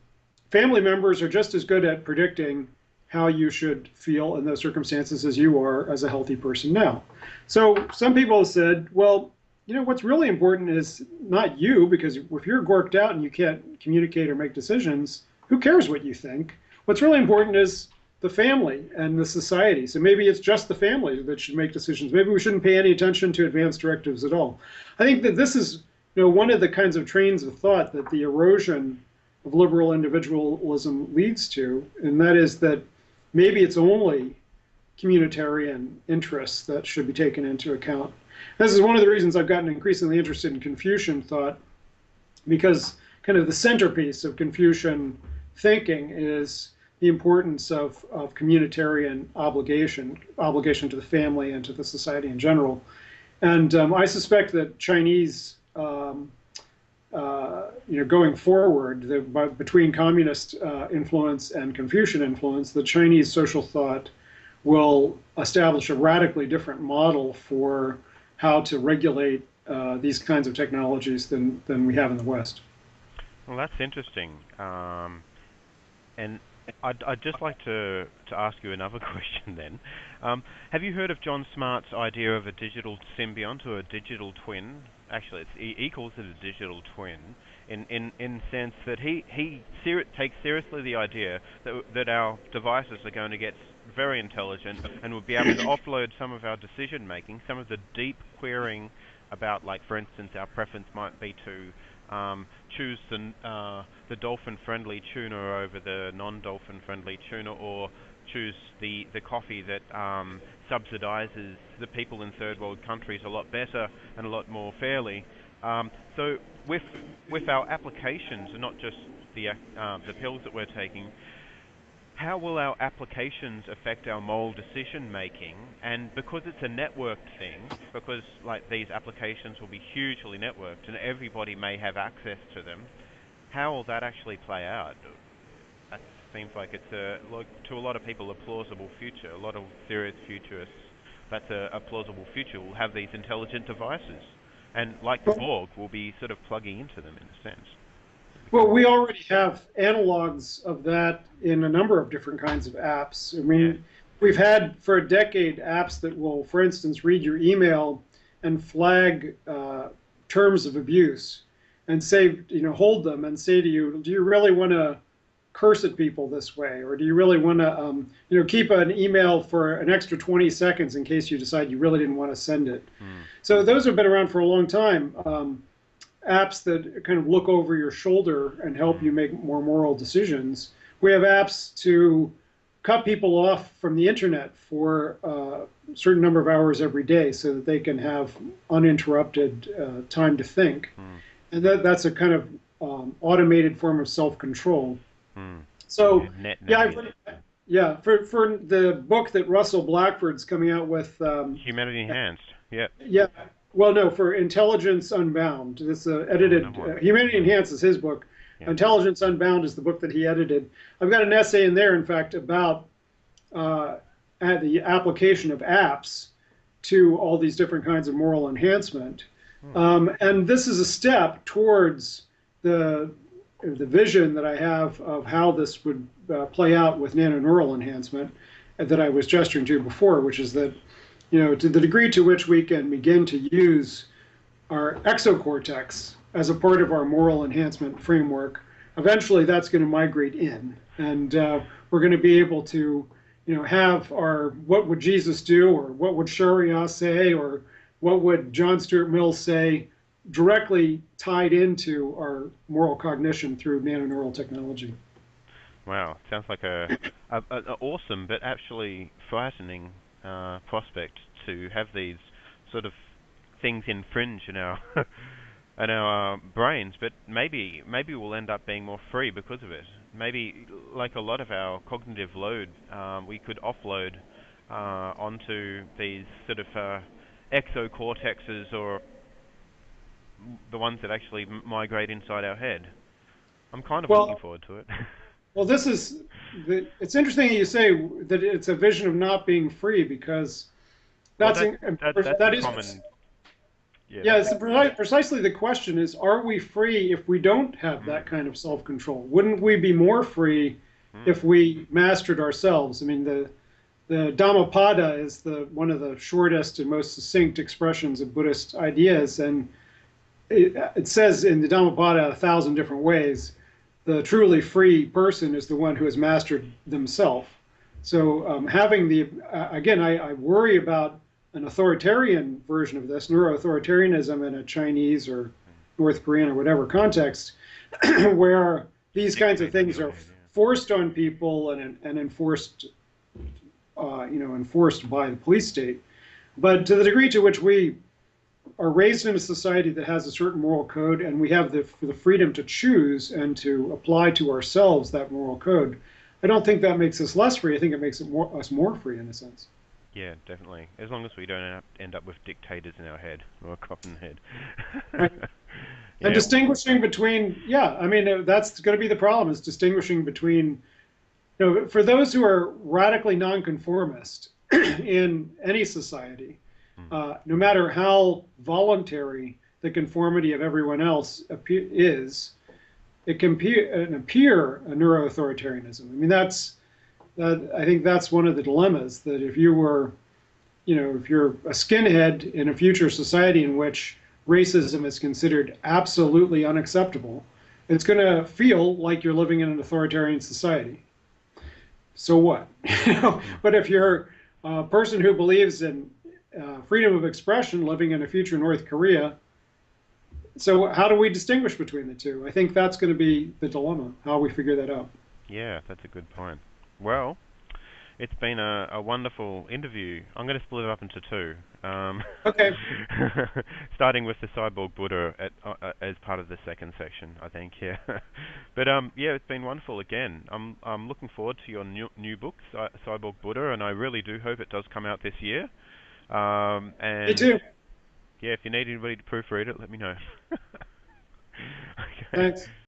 Speaker 2: family members are just as good at predicting how you should feel in those circumstances as you are as a healthy person now. So some people have said, well, what's really important is not you, because if you're gorked out and you can't communicate or make decisions, who cares what you think? What's really important is the family and the society. So maybe it's just the family that should make decisions. Maybe we shouldn't pay any attention to advanced directives at all. I think that this is one of the kinds of trains of thought that the erosion of liberal individualism leads to, and that is that maybe it's only communitarian interests that should be taken into account. This is one of the reasons I've gotten increasingly interested in Confucian thought, because kind of the centerpiece of Confucian thinking is the importance of communitarian obligation to the family and to the society in general. And I suspect that Chinese, going forward, between communist influence and Confucian influence, the Chinese social thought will establish a radically different model for how to regulate these kinds of technologies than we have in the West.
Speaker 1: Well, that's interesting. And I'd just like to ask you another question then. Have you heard of John Smart's idea of a digital symbiont or a digital twin? Actually, he calls it a digital twin in sense that he takes seriously the idea that our devices are going to get very intelligent and will be able to offload some of our decision making, some of the deep querying about, like, for instance, our preference might be to choose the dolphin-friendly tuna over the non-dolphin-friendly tuna, or choose the coffee that subsidizes the people in third world countries a lot better and a lot more fairly. So with our applications, and not just the pills that we're taking, how will our applications affect our moral decision making? And because it's a networked thing, because, like, these applications will be hugely networked and everybody may have access to them, how will that actually play out? That seems like it's to a lot of people, a plausible future. A lot of serious futurists, that's a plausible future. We'll have these intelligent devices, and, like the Borg, we'll be sort of plugging into them in a sense.
Speaker 2: Well, we already have analogs of that in a number of different kinds of apps. I mean, we've had for a decade apps that will, for instance, read your email and flag terms of abuse and say, hold them and say to you, do you really want to curse at people this way? Or do you really want to, keep an email for an extra 20 seconds in case you decide you really didn't want to send it? So those have been around for a long time. Apps that kind of look over your shoulder and help you make more moral decisions. We have apps to cut people off from the internet for a certain number of hours every day so that they can have uninterrupted time to think. And that's a kind of automated form of self-control. So, for the book that Russell Blackford's coming out with...
Speaker 1: Humanity Enhanced, yeah.
Speaker 2: Yeah. Well, no, for Intelligence Unbound. This edited. Humanity Enhanced is his book. Yeah. Intelligence Unbound is the book that he edited. I've got an essay in there, in fact, about the application of apps to all these different kinds of moral enhancement. And this is a step towards the vision that I have of how this would play out with nanoneural enhancement that I was gesturing to before, which is that, to the degree to which we can begin to use our exocortex as a part of our moral enhancement framework, eventually that's going to migrate in. And we're going to be able to, have our what would Jesus do, or what would Sharia say, or what would John Stuart Mill say, directly tied into our moral cognition through nanoneural technology.
Speaker 1: Wow, sounds like a awesome but actually frightening prospect to have these sort of things infringe in our in our brains, but maybe we'll end up being more free because of it. Maybe, like a lot of our cognitive load, we could offload onto these sort of exocortexes, or the ones that actually migrate inside our head. I'm kind of looking forward to it.
Speaker 2: Well, it's interesting you say that it's a vision of not being free, because that's common. It's precisely the question is, are we free if we don't have that kind of self-control? Wouldn't we be more free if we mastered ourselves? I mean, the Dhammapada is one of the shortest and most succinct expressions of Buddhist ideas, and it says in the Dhammapada 1,000 different ways, the truly free person is the one who has mastered themselves. So having again, I worry about an authoritarian version of this, neuro-authoritarianism in a Chinese or North Korean or whatever context, where these kinds of things are forced on people and enforced, enforced by the police state. But to the degree to which we are raised in a society that has a certain moral code, and we have the freedom to choose and to apply to ourselves that moral code, I don't think that makes us less free. I think it makes us more free in a sense.
Speaker 1: Yeah, definitely. As long as we don't end up with dictators in our head, or a cop in the head.
Speaker 2: Right. And distinguishing between, that's going to be the problem, is distinguishing between, for those who are radically nonconformist in any society, no matter how voluntary the conformity of everyone else is, it can appear a neuro-authoritarianism. I mean, I think that's one of the dilemmas, that if you were, if you're a skinhead in a future society in which racism is considered absolutely unacceptable, it's going to feel like you're living in an authoritarian society. So what? But if you're a person who believes in freedom of expression living in a future North Korea, so how do we distinguish between the two? I think that's going to be the dilemma, how we figure that out.
Speaker 1: Yeah, that's a good point. Well, it's been a wonderful interview. I'm going to split it up into two.
Speaker 2: Okay.
Speaker 1: Starting with the Cyborg Buddha as part of the second section, I think. Yeah. But yeah, it's been wonderful again. I'm looking forward to your new book, Cyborg Buddha, and I really do hope it does come out this year.
Speaker 2: Me
Speaker 1: And
Speaker 2: too.
Speaker 1: yeah, if you need anybody to proofread it, let me know. Okay.
Speaker 2: Thanks.